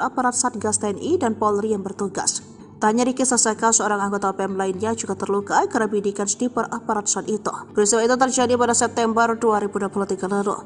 aparat Satgas TNI dan Polri yang bertugas. Tak hanya Riki Sasaka, seorang anggota OPM lainnya juga terluka karena bidikan sniper aparat saat itu. Peristiwa itu terjadi pada September 2023 lalu.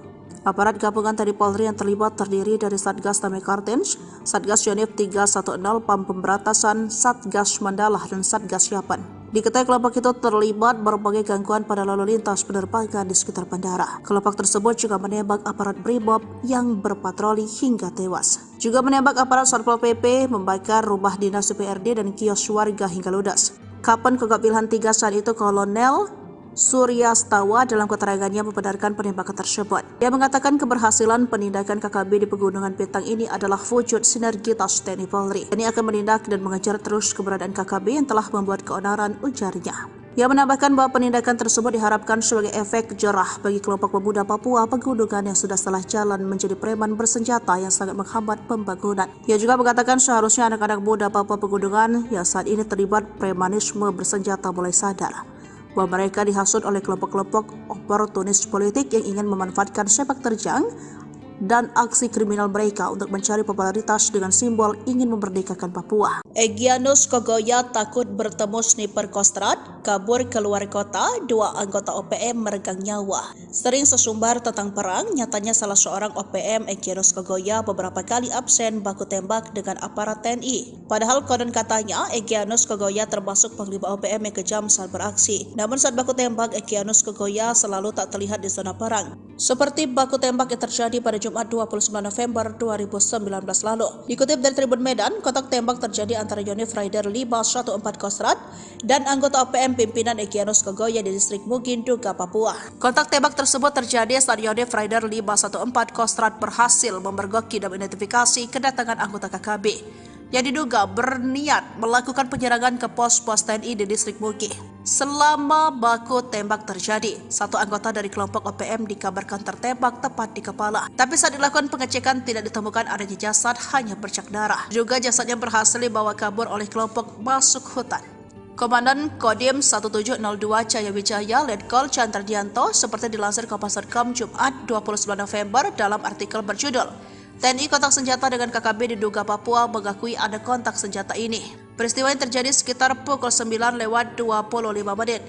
Aparat gabungan TNI Polri yang terlibat terdiri dari Satgas Damai Kartens, Satgas Yonif 310 PAM Pemberantasan, Satgas Mandalah, dan Satgas Yapan. Diketahui kelompok itu terlibat berbagai gangguan pada lalu lintas penerbangan di sekitar bandara. Kelompok tersebut juga menembak aparat Brimob yang berpatroli hingga tewas. Juga menembak aparat Satpol PP, membakar rumah dinas DPRD dan kios warga hingga ludes. Kapan Kogab Wilhan 3 saat itu Kolonel Suryastawa dalam keterangannya membenarkan penembakan tersebut. Dia mengatakan keberhasilan penindakan KKB di Pegunungan Bintang ini adalah wujud sinergitas TNI Polri. TNI akan menindak dan mengejar terus keberadaan KKB yang telah membuat keonaran, ujarnya. Ia menambahkan bahwa penindakan tersebut diharapkan sebagai efek jerah bagi kelompok pemuda Papua Pegunungan yang sudah salah jalan menjadi preman bersenjata yang sangat menghambat pembangunan. Ia juga mengatakan seharusnya anak-anak muda Papua Pegunungan yang saat ini terlibat premanisme bersenjata mulai sadar bahwa mereka dihasut oleh kelompok-kelompok oportunis politik yang ingin memanfaatkan sepak terjang dan aksi kriminal mereka untuk mencari popularitas dengan simbol ingin memerdekakan Papua. Egyanus Kogoya takut bertemu sniper Kostrad, kabur keluar kota, 2 anggota OPM meregang nyawa. Sering sesumbar tentang perang, nyatanya salah seorang OPM Egyanus Kogoya beberapa kali absen baku tembak dengan aparat TNI. Padahal konon katanya Egyanus Kogoya termasuk panglima OPM yang kejam saat beraksi. Namun saat baku tembak, Egyanus Kogoya selalu tak terlihat di zona perang. Seperti baku tembak yang terjadi pada Jumat 29 November 2019 lalu. Dikutip dari Tribun Medan, kontak tembak terjadi antara Yonif Rider 514 Kostrad dan anggota OPM pimpinan Egyanus Kogoya di distrik Mugin, Duga, Papua. Kontak tembak tersebut terjadi saat Yonif Rider 514 Kostrad berhasil memergoki dan mengidentifikasi kedatangan anggota KKB yang diduga berniat melakukan penyerangan ke pos-pos TNI di distrik Mugi. Selama baku tembak terjadi, satu anggota dari kelompok OPM dikabarkan tertembak tepat di kepala. Tapi saat dilakukan pengecekan tidak ditemukan adanya jasad, hanya bercak darah. Juga jasadnya berhasil dibawa kabur oleh kelompok masuk hutan. Komandan Kodim 1702 Cahaya Wijaya Letkol Chandradianto seperti dilansir Kompas.com Jumat 29 November dalam artikel berjudul TNI kontak senjata dengan KKB di Duga, Papua mengakui ada kontak senjata ini. Peristiwa yang terjadi sekitar pukul 9:25 menit.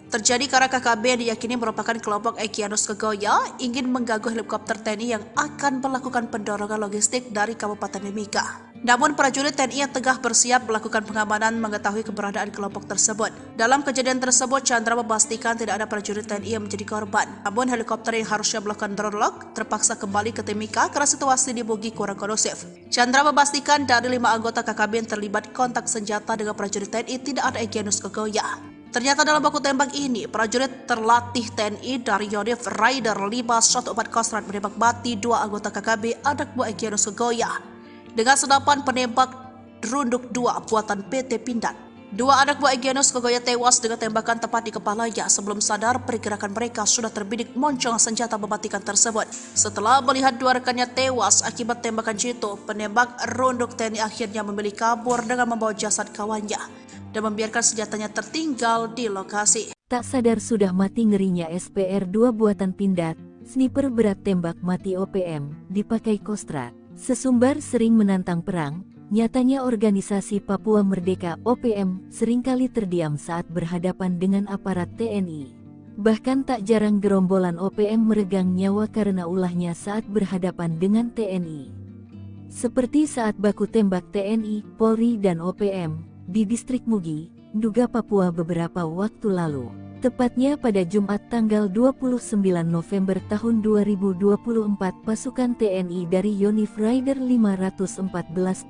Terjadi karena KKB yang diyakini merupakan kelompok Egyanus Kogoya ingin mengganggu helikopter TNI yang akan melakukan pendorongan logistik dari Kabupaten Mimika. Namun prajurit TNI yang tengah bersiap melakukan pengamanan mengetahui keberadaan kelompok tersebut. Dalam kejadian tersebut, Chandra memastikan tidak ada prajurit TNI yang menjadi korban. Namun helikopter yang harusnya melakukan drone lock terpaksa kembali ke Timika karena situasi di Mugi kurang kondusif. Chandra memastikan dari 5 anggota KKB yang terlibat kontak senjata dengan prajurit TNI tidak ada Egyanus Kogoya. Ternyata dalam baku tembak ini, prajurit terlatih TNI dari Yonif Rider 514 Kostrad menembak mati 2 anggota KKB anak buah Egyanus Kogoya dengan senapan penembak Runduk 2 buatan PT Pindad. 2 anak buah Egyanus Kogoya tewas dengan tembakan tepat di kepalanya. Sebelum sadar, pergerakan mereka sudah terbidik moncong senjata mematikan tersebut. Setelah melihat 2 rekannya tewas akibat tembakan jitu, penembak Runduk TNI akhirnya memilih kabur dengan membawa jasad kawannya dan membiarkan senjatanya tertinggal di lokasi. Tak sadar sudah mati ngerinya SPR-2 buatan Pindad, sniper berat tembak mati OPM, dipakai Kostrad. Sesumbar sering menantang perang, nyatanya organisasi Papua Merdeka OPM seringkali terdiam saat berhadapan dengan aparat TNI. Bahkan tak jarang gerombolan OPM meregang nyawa karena ulahnya saat berhadapan dengan TNI. Seperti saat baku tembak TNI, Polri dan OPM di distrik Mugi, Duga, Papua beberapa waktu lalu. Tepatnya pada Jumat tanggal 29 November tahun 2024, pasukan TNI dari Yonif Rider 514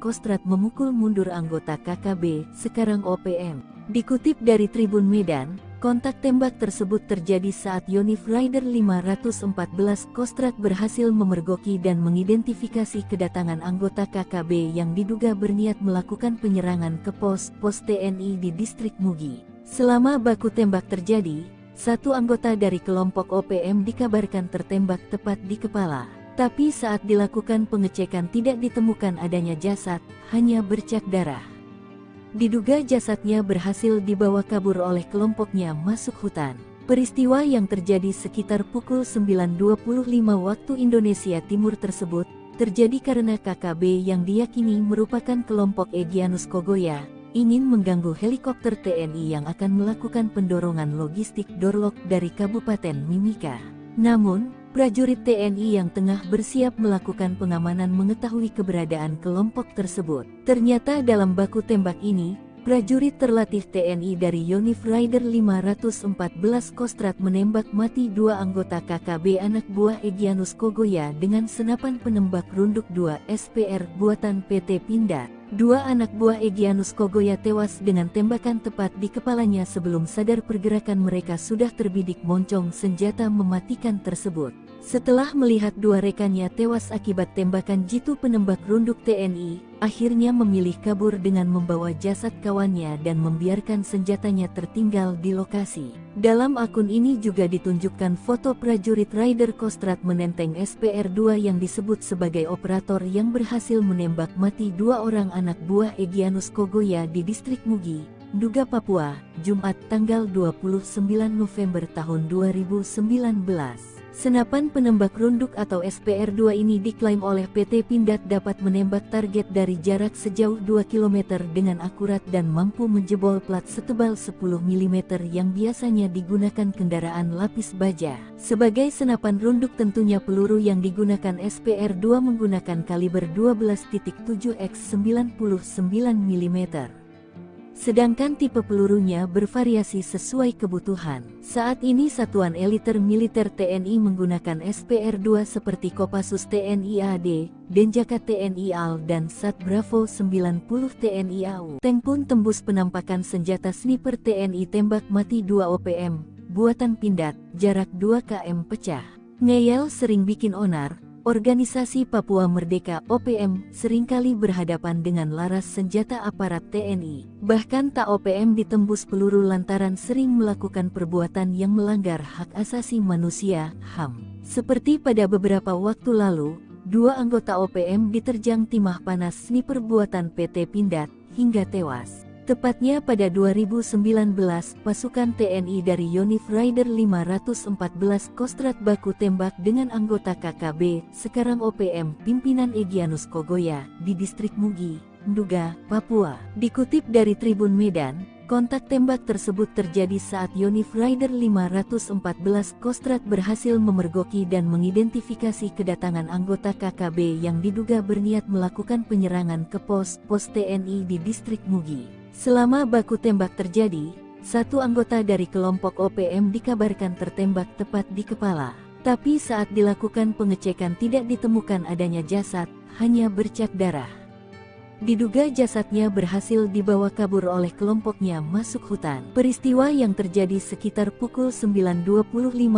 Kostrad memukul mundur anggota KKB, sekarang OPM. Dikutip dari Tribun Medan, kontak tembak tersebut terjadi saat Yonif Rider 514 Kostrad berhasil memergoki dan mengidentifikasi kedatangan anggota KKB yang diduga berniat melakukan penyerangan ke pos TNI di distrik Mugi. Selama baku tembak terjadi, 1 anggota dari kelompok OPM dikabarkan tertembak tepat di kepala. Tapi saat dilakukan pengecekan tidak ditemukan adanya jasad, hanya bercak darah. Diduga jasadnya berhasil dibawa kabur oleh kelompoknya masuk hutan. Peristiwa yang terjadi sekitar pukul 9.25 waktu Indonesia Timur tersebut terjadi karena KKB yang diyakini merupakan kelompok Egyanus Kogoya ingin mengganggu helikopter TNI yang akan melakukan pendorongan logistik Dorlok dari Kabupaten Mimika. Namun, prajurit TNI yang tengah bersiap melakukan pengamanan mengetahui keberadaan kelompok tersebut. Ternyata dalam baku tembak ini, prajurit terlatih TNI dari Yonif Rider 514 Kostrad menembak mati 2 anggota KKB anak buah Egyanus Kogoya dengan senapan penembak runduk 2 SPR buatan PT Pindad. 2 anak buah Egyanus Kogoya tewas dengan tembakan tepat di kepalanya sebelum sadar pergerakan mereka sudah terbidik moncong senjata mematikan tersebut. Setelah melihat 2 rekannya tewas akibat tembakan jitu penembak runduk TNI, akhirnya memilih kabur dengan membawa jasad kawannya dan membiarkan senjatanya tertinggal di lokasi. Dalam akun ini juga ditunjukkan foto prajurit Rider Kostrad menenteng SPR-2 yang disebut sebagai operator yang berhasil menembak mati 2 orang anak buah Egyanus Kogoya di distrik Mugi, Nduga, Papua, Jumat tanggal 29 November tahun 2019. Senapan penembak runduk atau SPR-2 ini diklaim oleh PT Pindad dapat menembak target dari jarak sejauh 2 km dengan akurat dan mampu menjebol plat setebal 10 mm yang biasanya digunakan kendaraan lapis baja. Sebagai senapan runduk tentunya peluru yang digunakan SPR-2 menggunakan kaliber 12.7 x 99 mm. Sedangkan tipe pelurunya bervariasi sesuai kebutuhan. Saat ini Satuan Eliter Militer TNI menggunakan SPR-2 seperti Kopassus TNI AD, Denjaka TNI AL dan Sat Bravo 90 TNI AU. Tank pun tembus penampakan senjata sniper TNI tembak mati 2 OPM, buatan Pindad, jarak 2 km pecah. Ngeyel sering bikin onar. Organisasi Papua Merdeka OPM seringkali berhadapan dengan laras senjata aparat TNI. Bahkan tak OPM ditembus peluru lantaran sering melakukan perbuatan yang melanggar hak asasi manusia (HAM). Seperti pada beberapa waktu lalu, 2 anggota OPM diterjang timah panas sniper buatan PT Pindad hingga tewas. Tepatnya pada 2019, pasukan TNI dari Yonif Rider 514 Kostrad baku tembak dengan anggota KKB, sekarang OPM, pimpinan Egyanus Kogoya, di distrik Mugi, Nduga, Papua. Dikutip dari Tribun Medan, kontak tembak tersebut terjadi saat Yonif Rider 514 Kostrad berhasil memergoki dan mengidentifikasi kedatangan anggota KKB yang diduga berniat melakukan penyerangan ke pos TNI di distrik Mugi. Selama baku tembak terjadi, 1 anggota dari kelompok OPM dikabarkan tertembak tepat di kepala. Tapi saat dilakukan pengecekan tidak ditemukan adanya jasad, hanya bercak darah. Diduga jasadnya berhasil dibawa kabur oleh kelompoknya masuk hutan. Peristiwa yang terjadi sekitar pukul 9.25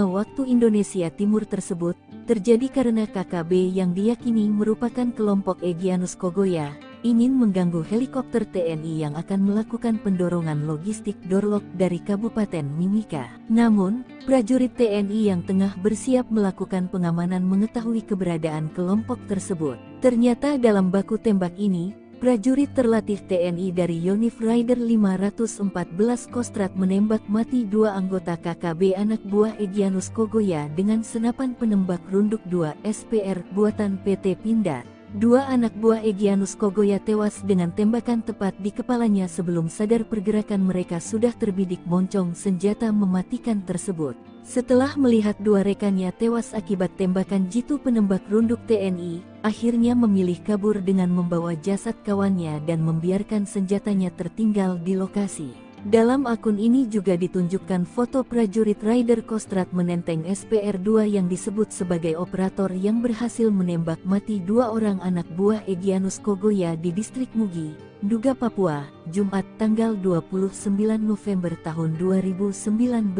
waktu Indonesia Timur tersebut terjadi karena KKB yang diyakini merupakan kelompok Egyanus Kogoya ingin mengganggu helikopter TNI yang akan melakukan pendorongan logistik Dorlok dari Kabupaten Mimika. Namun, prajurit TNI yang tengah bersiap melakukan pengamanan mengetahui keberadaan kelompok tersebut. Ternyata dalam baku tembak ini, prajurit terlatih TNI dari Yonif Rider 514 Kostrad menembak mati 2 anggota KKB anak buah Egyanus Kogoya dengan senapan penembak runduk 2 SPR buatan PT Pindad. 2 anak buah Egyanus Kogoya tewas dengan tembakan tepat di kepalanya sebelum sadar pergerakan mereka sudah terbidik moncong senjata mematikan tersebut. Setelah melihat 2 rekannya tewas akibat tembakan jitu penembak runduk TNI, akhirnya memilih kabur dengan membawa jasad kawannya dan membiarkan senjatanya tertinggal di lokasi. Dalam akun ini juga ditunjukkan foto prajurit Rider Kostrad menenteng SPR-2 yang disebut sebagai operator yang berhasil menembak mati 2 orang anak buah Egyanus Kogoya di distrik Mugi, Nduga, Papua, Jumat tanggal 29 November tahun 2019.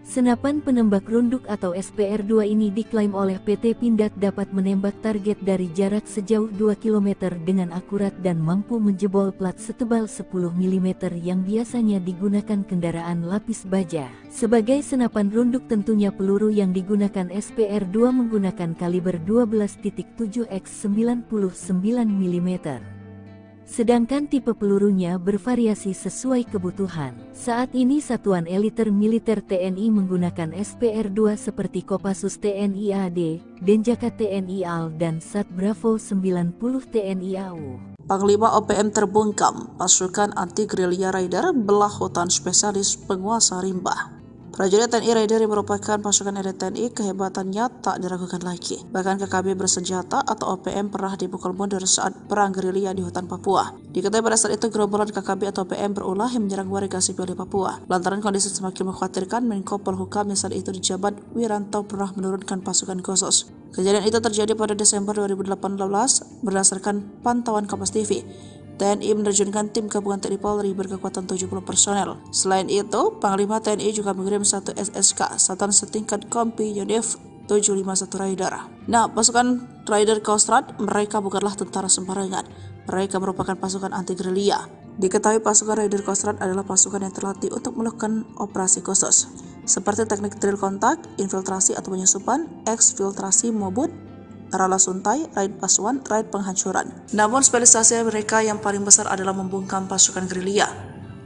Senapan penembak runduk atau SPR-2 ini diklaim oleh PT Pindad dapat menembak target dari jarak sejauh 2 km dengan akurat dan mampu menjebol plat setebal 10 mm yang biasanya digunakan kendaraan lapis baja. Sebagai senapan runduk tentunya peluru yang digunakan SPR-2 menggunakan kaliber 12.7 x 99 mm. sedangkan tipe pelurunya bervariasi sesuai kebutuhan. Saat ini Satuan Eliter Militer TNI menggunakan SPR-2 seperti Kopassus TNI AD, Denjaka TNI AL, dan Sat Bravo 90 TNI AU. Panglima OPM terbungkam, pasukan anti-gerilya Raider belah hutan spesialis penguasa rimba. Prajurit TNI Raider yang merupakan pasukan elit TNI, kehebatannya tak diragukan lagi. Bahkan KKB bersenjata atau OPM pernah dipukul mundur saat perang gerilya di hutan Papua. Diketahui pada saat itu gerombolan KKB atau OPM berulah yang menyerang warga sipil di Papua. Lantaran kondisi semakin mengkhawatirkan, Menko Polhukam yang saat itu dijabat Wiranto pernah menurunkan pasukan khusus. Kejadian itu terjadi pada Desember 2018 berdasarkan pantauan Kompas TV. TNI menerjunkan tim gabungan TNI Polri berkekuatan 70 personel. Selain itu, Panglima TNI juga mengirim satu SSK, Satan setingkat Kompi Yonif 751 Raider. Nah, pasukan Raider Kostrad, mereka bukanlah tentara sembarangan. Mereka merupakan pasukan anti-gerilya. Diketahui pasukan Raider Kostrad adalah pasukan yang terlatih untuk melakukan operasi khusus, seperti teknik drill kontak, infiltrasi atau penyusupan, eksfiltrasi maupun rala suntai, raid pasuan, raid penghancuran. Namun spesialisasi mereka yang paling besar adalah membungkam pasukan gerilya.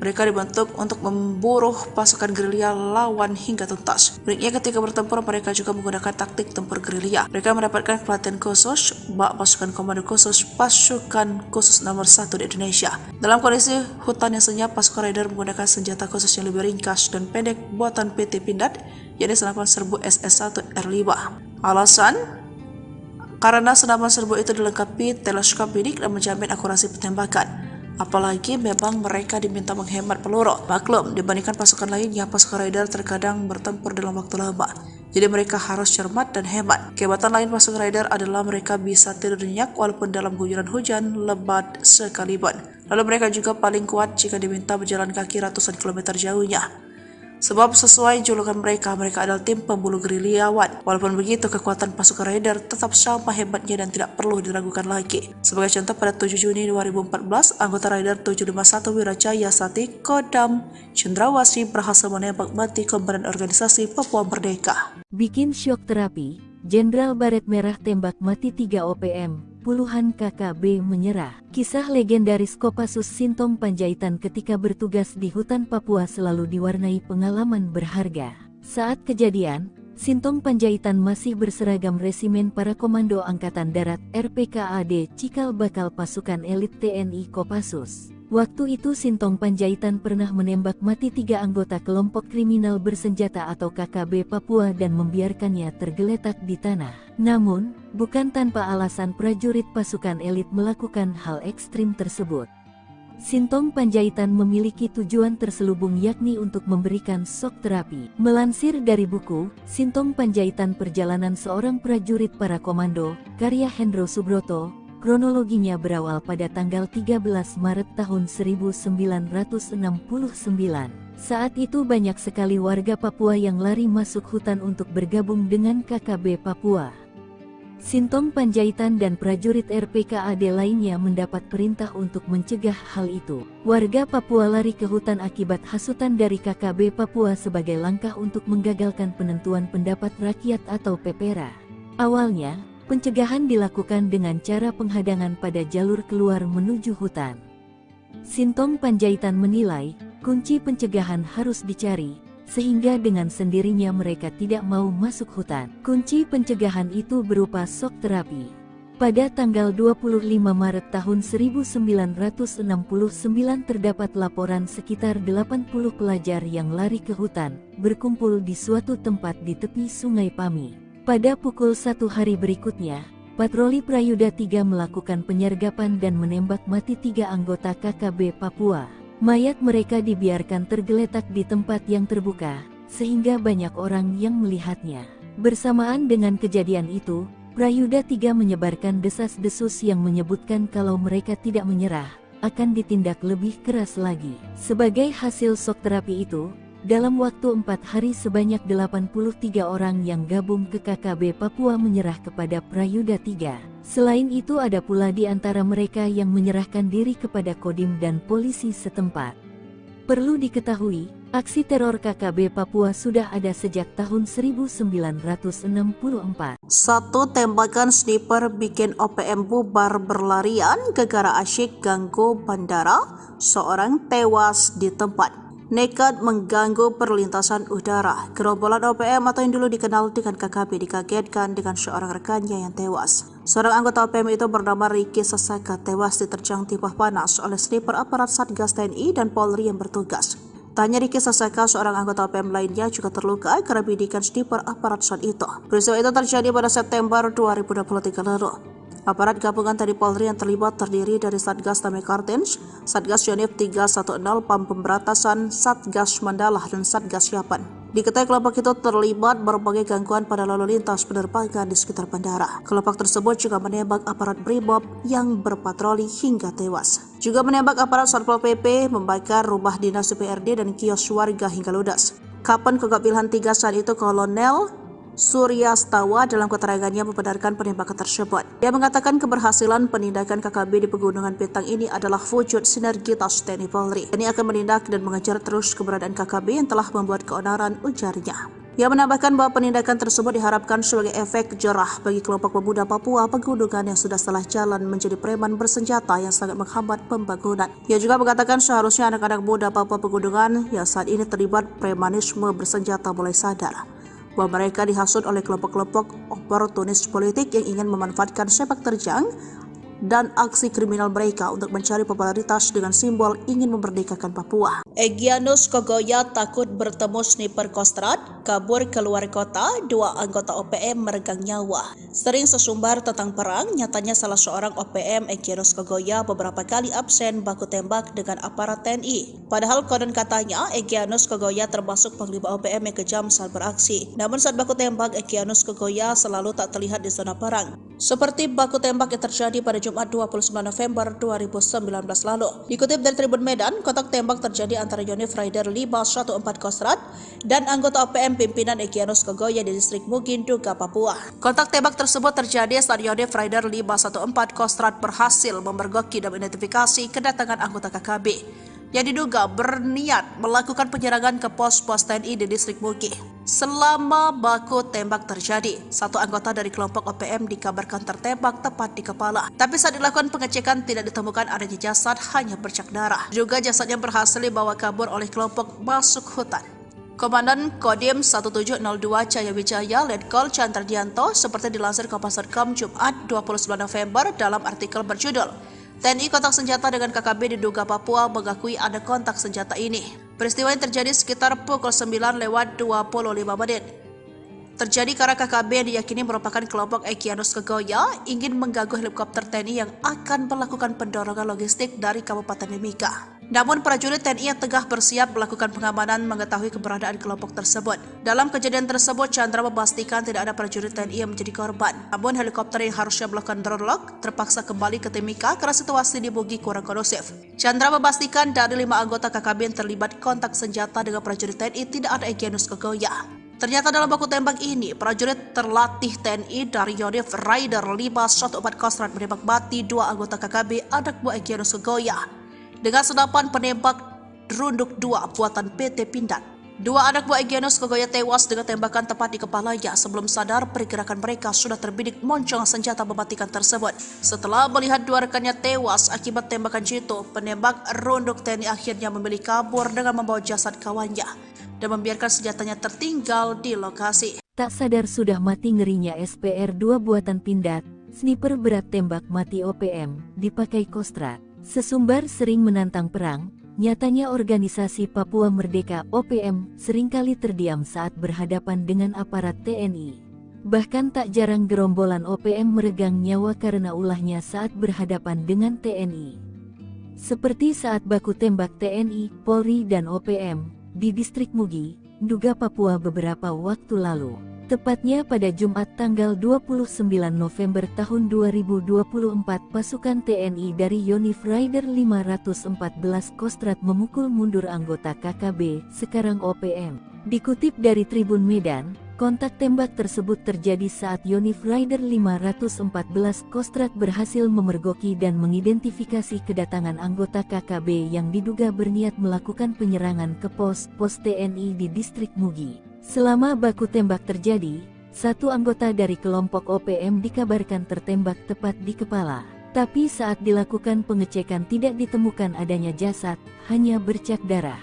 Mereka dibentuk untuk memburu pasukan gerilya lawan hingga tuntas. Uniknya ketika bertempur, mereka juga menggunakan taktik tempur gerilya. Mereka mendapatkan pelatihan khusus bak pasukan komando khusus pasukan khusus nomor 1 di Indonesia. Dalam kondisi hutan yang senyap, pasukan Raider menggunakan senjata khusus yang lebih ringkas dan pendek buatan PT Pindad, yaitu senapan serbu SS1 R5. Alasan? Karena senapan serbu itu dilengkapi teleskop bidik dan menjamin akurasi penembakan. Apalagi memang mereka diminta menghemat peluru. Maklum, dibandingkan pasukan lainnya, pasukan Raider terkadang bertempur dalam waktu lama. Jadi mereka harus cermat dan hemat. Kehebatan lain pasukan Raider adalah mereka bisa tidur nyenyak walaupun dalam guyuran hujan lebat sekalipun. Lalu mereka juga paling kuat jika diminta berjalan kaki ratusan kilometer jauhnya. Sebab sesuai julukan mereka adalah tim pemburu gerilyawan. Walaupun begitu, kekuatan pasukan Raider tetap sama hebatnya dan tidak perlu diragukan lagi. Sebagai contoh, pada 7 Juni 2014, anggota Raider 751 Wirajaya Sati Kodam Cendrawasih berhasil menembak mati komandan organisasi Papua Merdeka. Bikin syok terapi, Jenderal Baret Merah tembak mati 3 OPM. Puluhan KKB menyerah. Kisah legendaris Kopassus Sintong Panjaitan ketika bertugas di hutan Papua selalu diwarnai pengalaman berharga. Saat kejadian, Sintong Panjaitan masih berseragam resimen para komando Angkatan Darat RPKAD Cikal Bakal pasukan elit TNI Kopassus. Waktu itu Sintong Panjaitan pernah menembak mati 3 anggota kelompok kriminal bersenjata atau KKB Papua dan membiarkannya tergeletak di tanah. Namun, bukan tanpa alasan prajurit pasukan elit melakukan hal ekstrim tersebut. Sintong Panjaitan memiliki tujuan terselubung yakni untuk memberikan shock terapi. Melansir dari buku, Sintong Panjaitan Perjalanan Seorang Prajurit Para Komando, karya Hendro Subroto, kronologinya berawal pada tanggal 13 Maret tahun 1969. Saat itu banyak sekali warga Papua yang lari masuk hutan untuk bergabung dengan KKB Papua. Sintong Panjaitan dan prajurit RPKAD lainnya mendapat perintah untuk mencegah hal itu. Warga Papua lari ke hutan akibat hasutan dari KKB Papua sebagai langkah untuk menggagalkan penentuan pendapat rakyat atau PPRA. Awalnya, pencegahan dilakukan dengan cara penghadangan pada jalur keluar menuju hutan. Sintong Panjaitan menilai, kunci pencegahan harus dicari, sehingga dengan sendirinya mereka tidak mau masuk hutan. Kunci pencegahan itu berupa shock terapi. Pada tanggal 25 Maret tahun 1969 terdapat laporan sekitar 80 pelajar yang lari ke hutan, berkumpul di suatu tempat di tepi Sungai Pami. Pada pukul 1 hari berikutnya, patroli Prayuda 3 melakukan penyergapan dan menembak mati 3 anggota KKB Papua. Mayat mereka dibiarkan tergeletak di tempat yang terbuka, sehingga banyak orang yang melihatnya. Bersamaan dengan kejadian itu, Prayuda 3 menyebarkan desas-desus yang menyebutkan kalau mereka tidak menyerah, akan ditindak lebih keras lagi. Sebagai hasil shock terapi itu, dalam waktu 4 hari sebanyak 83 orang yang gabung ke KKB Papua menyerah kepada Prayuda 3. Selain itu ada pula di antara mereka yang menyerahkan diri kepada Kodim dan polisi setempat. Perlu diketahui, aksi teror KKB Papua sudah ada sejak tahun 1964. Satu tembakan sniper bikin OPM bubar berlarian gara-gara asyik ganggu bandara, seorang tewas di tempat. Nekat mengganggu perlintasan udara. Gerombolan OPM atau yang dulu dikenal dengan KKB dikagetkan dengan seorang rekannya yang tewas. Seorang anggota OPM itu bernama Ricky Sasaka tewas diterjang timah panas oleh sniper aparat Satgas TNI dan Polri yang bertugas. Tanya Ricky Sasaka, seorang anggota OPM lainnya juga terluka karena bidikan sniper aparat saat itu. Peristiwa itu terjadi pada September 2023 lalu. Aparat gabungan TNI Polri yang terlibat terdiri dari Satgas Damai Kartens, Satgas Yonif 310, PAM Pemberantasan, Satgas Mandala, dan Satgas Yapan. Diketahui kelompok itu terlibat berbagai gangguan pada lalu lintas penerbangan di sekitar bandara. Kelompok tersebut juga menembak aparat Brimob yang berpatroli hingga tewas. Juga menembak aparat Satpol PP, membakar rumah dinas DPRD dan kios warga hingga ludes. Kapan Kogab Wilhan 3 saat itu Kolonel Surya Stawa dalam keterangannya membenarkan penembakan tersebut. Dia mengatakan keberhasilan penindakan KKB di Pegunungan Bintang ini adalah wujud sinergitas TNI Polri. TNI akan menindak dan mengejar terus keberadaan KKB yang telah membuat keonaran, ujarnya. Ia menambahkan bahwa penindakan tersebut diharapkan sebagai efek jerah bagi kelompok pemuda Papua Pegunungan yang sudah salah jalan menjadi preman bersenjata yang sangat menghambat pembangunan. Ia juga mengatakan seharusnya anak-anak muda Papua Pegunungan yang saat ini terlibat premanisme bersenjata mulai sadar bahwa mereka dihasut oleh kelompok-kelompok oportunis politik yang ingin memanfaatkan sepak terjang dan aksi kriminal mereka untuk mencari popularitas dengan simbol ingin memerdekakan Papua. Egyanus Kogoya takut bertemu sniper Kostrad, kabur keluar kota, 2 anggota OPM meregang nyawa. Sering sesumbar tentang perang, nyatanya salah seorang OPM Egyanus Kogoya beberapa kali absen baku tembak dengan aparat TNI. Padahal konon katanya Egyanus Kogoya termasuk panglima OPM yang kejam saat beraksi. Namun saat baku tembak, Egyanus Kogoya selalu tak terlihat di zona perang. Seperti baku tembak yang terjadi pada Jumat 29 November 2019 lalu. Dikutip dari Tribun Medan, kontak tembak terjadi antara Yonif Rider 514 Kostrad dan anggota OPM pimpinan Egyanus Kogoya di distrik Mugin, Duga, Papua. Kontak tembak tersebut terjadi saat Yonif Rider 514 Kostrad berhasil memergoki dan identifikasi kedatangan anggota KKB yang diduga berniat melakukan penyerangan ke pos-pos TNI di distrik Mugi. Selama baku tembak terjadi, satu anggota dari kelompok OPM dikabarkan tertembak tepat di kepala. Tapi saat dilakukan pengecekan tidak ditemukan adanya jasad, hanya bercak darah. Juga jasadnya berhasil dibawa kabur oleh kelompok masuk hutan. Komandan Kodim 1702 Cahaya Wijaya Letkol Chandradianto seperti dilansir Kompas.com Jumat 29 November dalam artikel berjudul TNI kontak senjata dengan KKB diduga Papua mengakui ada kontak senjata ini. Peristiwa yang terjadi sekitar pukul 9:25 menit. Terjadi karena KKB yang diyakini merupakan kelompok Egyanus Kogoya ingin mengganggu helikopter TNI yang akan melakukan pendorongan logistik dari Kabupaten Mimika. Namun prajurit TNI yang tengah bersiap melakukan pengamanan mengetahui keberadaan kelompok tersebut. Dalam kejadian tersebut, Chandra memastikan tidak ada prajurit TNI yang menjadi korban. Namun helikopter yang harusnya melakukan drone lock terpaksa kembali ke Timika karena situasi di Mugi kurang kondusif. Chandra memastikan dari 5 anggota KKB yang terlibat kontak senjata dengan prajurit TNI tidak ada Egyanus Kogoya. Ternyata dalam baku tembak ini, prajurit terlatih TNI dari Yonif Rider 514 Kostrad menembak mati 2 anggota KKB anak buah Egyanus Kogoya dengan senapan penembak Runduk 2 buatan PT Pindad. 2 anak buah Egyanus Kogoya tewas dengan tembakan tepat di kepalanya. Sebelum sadar, pergerakan mereka sudah terbidik moncong senjata mematikan tersebut. Setelah melihat 2 rekannya tewas akibat tembakan jitu, penembak Runduk TNI akhirnya memilih kabur dengan membawa jasad kawannya dan membiarkan senjatanya tertinggal di lokasi. Tak sadar sudah mati ngerinya SPR 2 buatan Pindad, sniper berat tembak mati OPM, dipakai Kostrad. Sesumbar sering menantang perang, nyatanya organisasi Papua Merdeka OPM seringkali terdiam saat berhadapan dengan aparat TNI. Bahkan tak jarang gerombolan OPM meregang nyawa karena ulahnya saat berhadapan dengan TNI. Seperti saat baku tembak TNI, Polri dan OPM di distrik Mugi, Duga, Papua beberapa waktu lalu. Tepatnya pada Jumat tanggal 29 November tahun 2024, pasukan TNI dari Yonif Rider 514 Kostrad memukul mundur anggota KKB, sekarang OPM. Dikutip dari Tribun Medan, Kontak tembak tersebut terjadi saat Yonif Rider 514 Kostrad berhasil memergoki dan mengidentifikasi kedatangan anggota KKB yang diduga berniat melakukan penyerangan ke pos TNI di distrik Mugi. Selama baku tembak terjadi, satu anggota dari kelompok OPM dikabarkan tertembak tepat di kepala. Tapi saat dilakukan pengecekan tidak ditemukan adanya jasad, hanya bercak darah.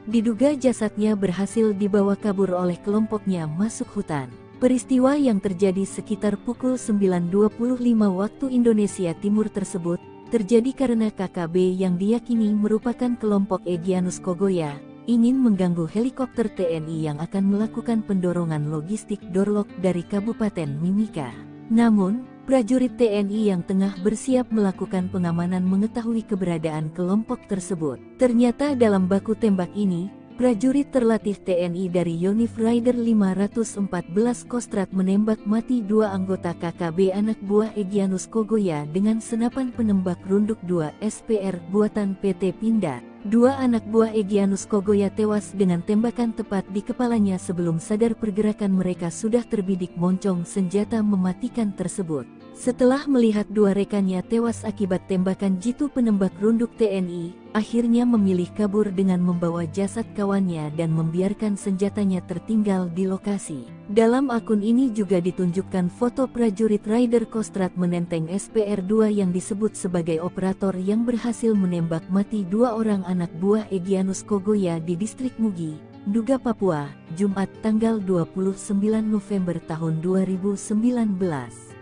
Diduga jasadnya berhasil dibawa kabur oleh kelompoknya masuk hutan. Peristiwa yang terjadi sekitar pukul 9.25 waktu Indonesia Timur tersebut terjadi karena KKB yang diyakini merupakan kelompok Egyanus Kogoya ingin mengganggu helikopter TNI yang akan melakukan pendorongan logistik Dorlok dari Kabupaten Mimika. Namun, prajurit TNI yang tengah bersiap melakukan pengamanan mengetahui keberadaan kelompok tersebut. Ternyata dalam baku tembak ini, prajurit terlatih TNI dari Yonif Rider 514 Kostrad menembak mati dua anggota KKB anak buah Egyanus Kogoya dengan senapan penembak runduk 2 SPR buatan PT Pindad. Dua anak buah Egyanus Kogoya tewas dengan tembakan tepat di kepalanya sebelum sadar pergerakan mereka sudah terbidik moncong senjata mematikan tersebut. Setelah melihat dua rekannya tewas akibat tembakan jitu penembak runduk TNI, akhirnya memilih kabur dengan membawa jasad kawannya dan membiarkan senjatanya tertinggal di lokasi. Dalam akun ini juga ditunjukkan foto prajurit Rider Kostrad menenteng SPR-2 yang disebut sebagai operator yang berhasil menembak mati dua orang anak buah Egyanus Kogoya di distrik Mugi, Nduga, Papua, Jumat tanggal 29 November tahun 2019.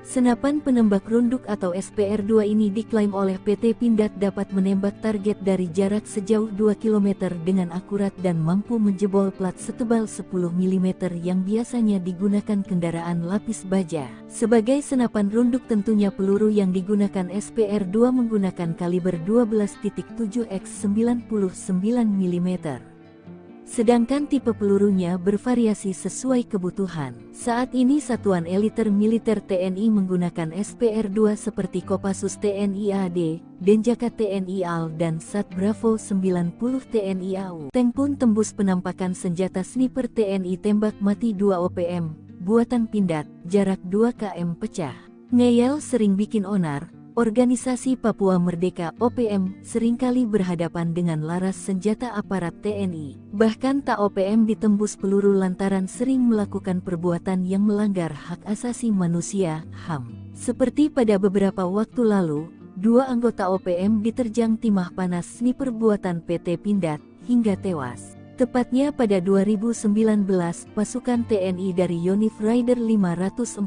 Senapan penembak runduk atau SPR-2 ini diklaim oleh PT Pindad dapat menembak target dari jarak sejauh 2 km dengan akurat dan mampu menjebol plat setebal 10 mm yang biasanya digunakan kendaraan lapis baja. Sebagai senapan runduk tentunya peluru yang digunakan SPR-2 menggunakan kaliber 12.7 x 99 mm. Sedangkan tipe pelurunya bervariasi sesuai kebutuhan. Saat ini Satuan Eliter Militer TNI menggunakan SPR-2 seperti Kopassus TNI AD, Denjaka TNI AL dan Sat Bravo 90 TNI AU. Tank pun tembus penampakan senjata sniper TNI tembak mati 2 OPM, buatan Pindad, jarak 2 km pecah. Ngeyel sering bikin onar. Organisasi Papua Merdeka OPM seringkali berhadapan dengan laras senjata aparat TNI. Bahkan tak OPM ditembus peluru lantaran sering melakukan perbuatan yang melanggar hak asasi manusia (HAM). Seperti pada beberapa waktu lalu, dua anggota OPM diterjang timah panas sniper buatan PT Pindad hingga tewas. Tepatnya pada 2019, pasukan TNI dari Yonif Rider 514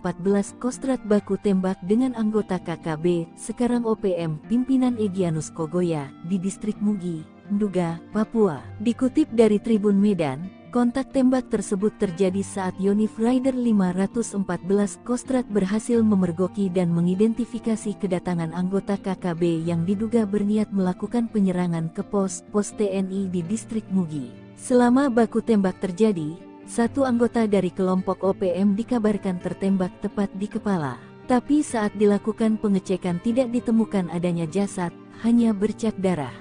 Kostrad baku tembak dengan anggota KKB, sekarang OPM, pimpinan Egyanus Kogoya, di distrik Mugi, Nduga, Papua. Dikutip dari Tribun Medan, kontak tembak tersebut terjadi saat Yonif Rider 514 Kostrad berhasil memergoki dan mengidentifikasi kedatangan anggota KKB yang diduga berniat melakukan penyerangan ke pos TNI di distrik Mugi. Selama baku tembak terjadi, satu anggota dari kelompok OPM dikabarkan tertembak tepat di kepala. Tapi saat dilakukan pengecekan tidak ditemukan adanya jasad, hanya bercak darah.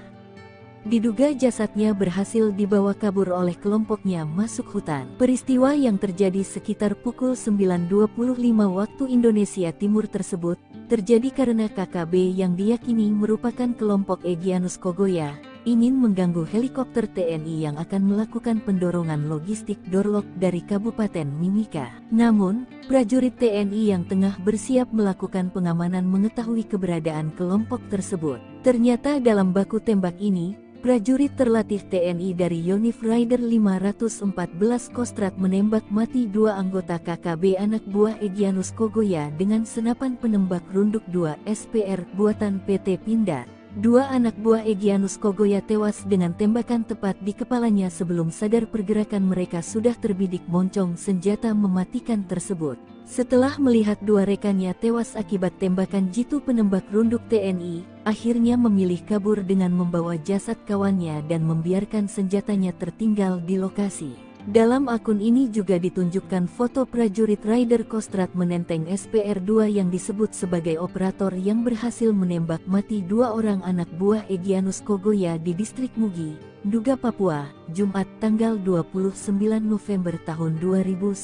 Diduga jasadnya berhasil dibawa kabur oleh kelompoknya masuk hutan. Peristiwa yang terjadi sekitar pukul 9.25 waktu Indonesia Timur tersebut terjadi karena KKB yang diyakini merupakan kelompok Egyanus Kogoya ingin mengganggu helikopter TNI yang akan melakukan pendorongan logistik Dorlok dari Kabupaten Mimika. Namun, prajurit TNI yang tengah bersiap melakukan pengamanan mengetahui keberadaan kelompok tersebut. Ternyata dalam baku tembak ini, prajurit terlatih TNI dari Yonif Rider 514 Kostrad menembak mati dua anggota KKB anak buah Egyanus Kogoya dengan senapan penembak runduk 2 SPR buatan PT Pindad. Dua anak buah Egyanus Kogoya tewas dengan tembakan tepat di kepalanya sebelum sadar pergerakan mereka sudah terbidik moncong senjata mematikan tersebut. Setelah melihat dua rekannya tewas akibat tembakan jitu penembak runduk TNI, akhirnya memilih kabur dengan membawa jasad kawannya dan membiarkan senjatanya tertinggal di lokasi. Dalam akun ini juga ditunjukkan foto prajurit Rider Kostrad menenteng SPR-2 yang disebut sebagai operator yang berhasil menembak mati dua orang anak buah Egyanus Kogoya di distrik Mugi, Nduga Papua, Jumat tanggal 29 November tahun 2019.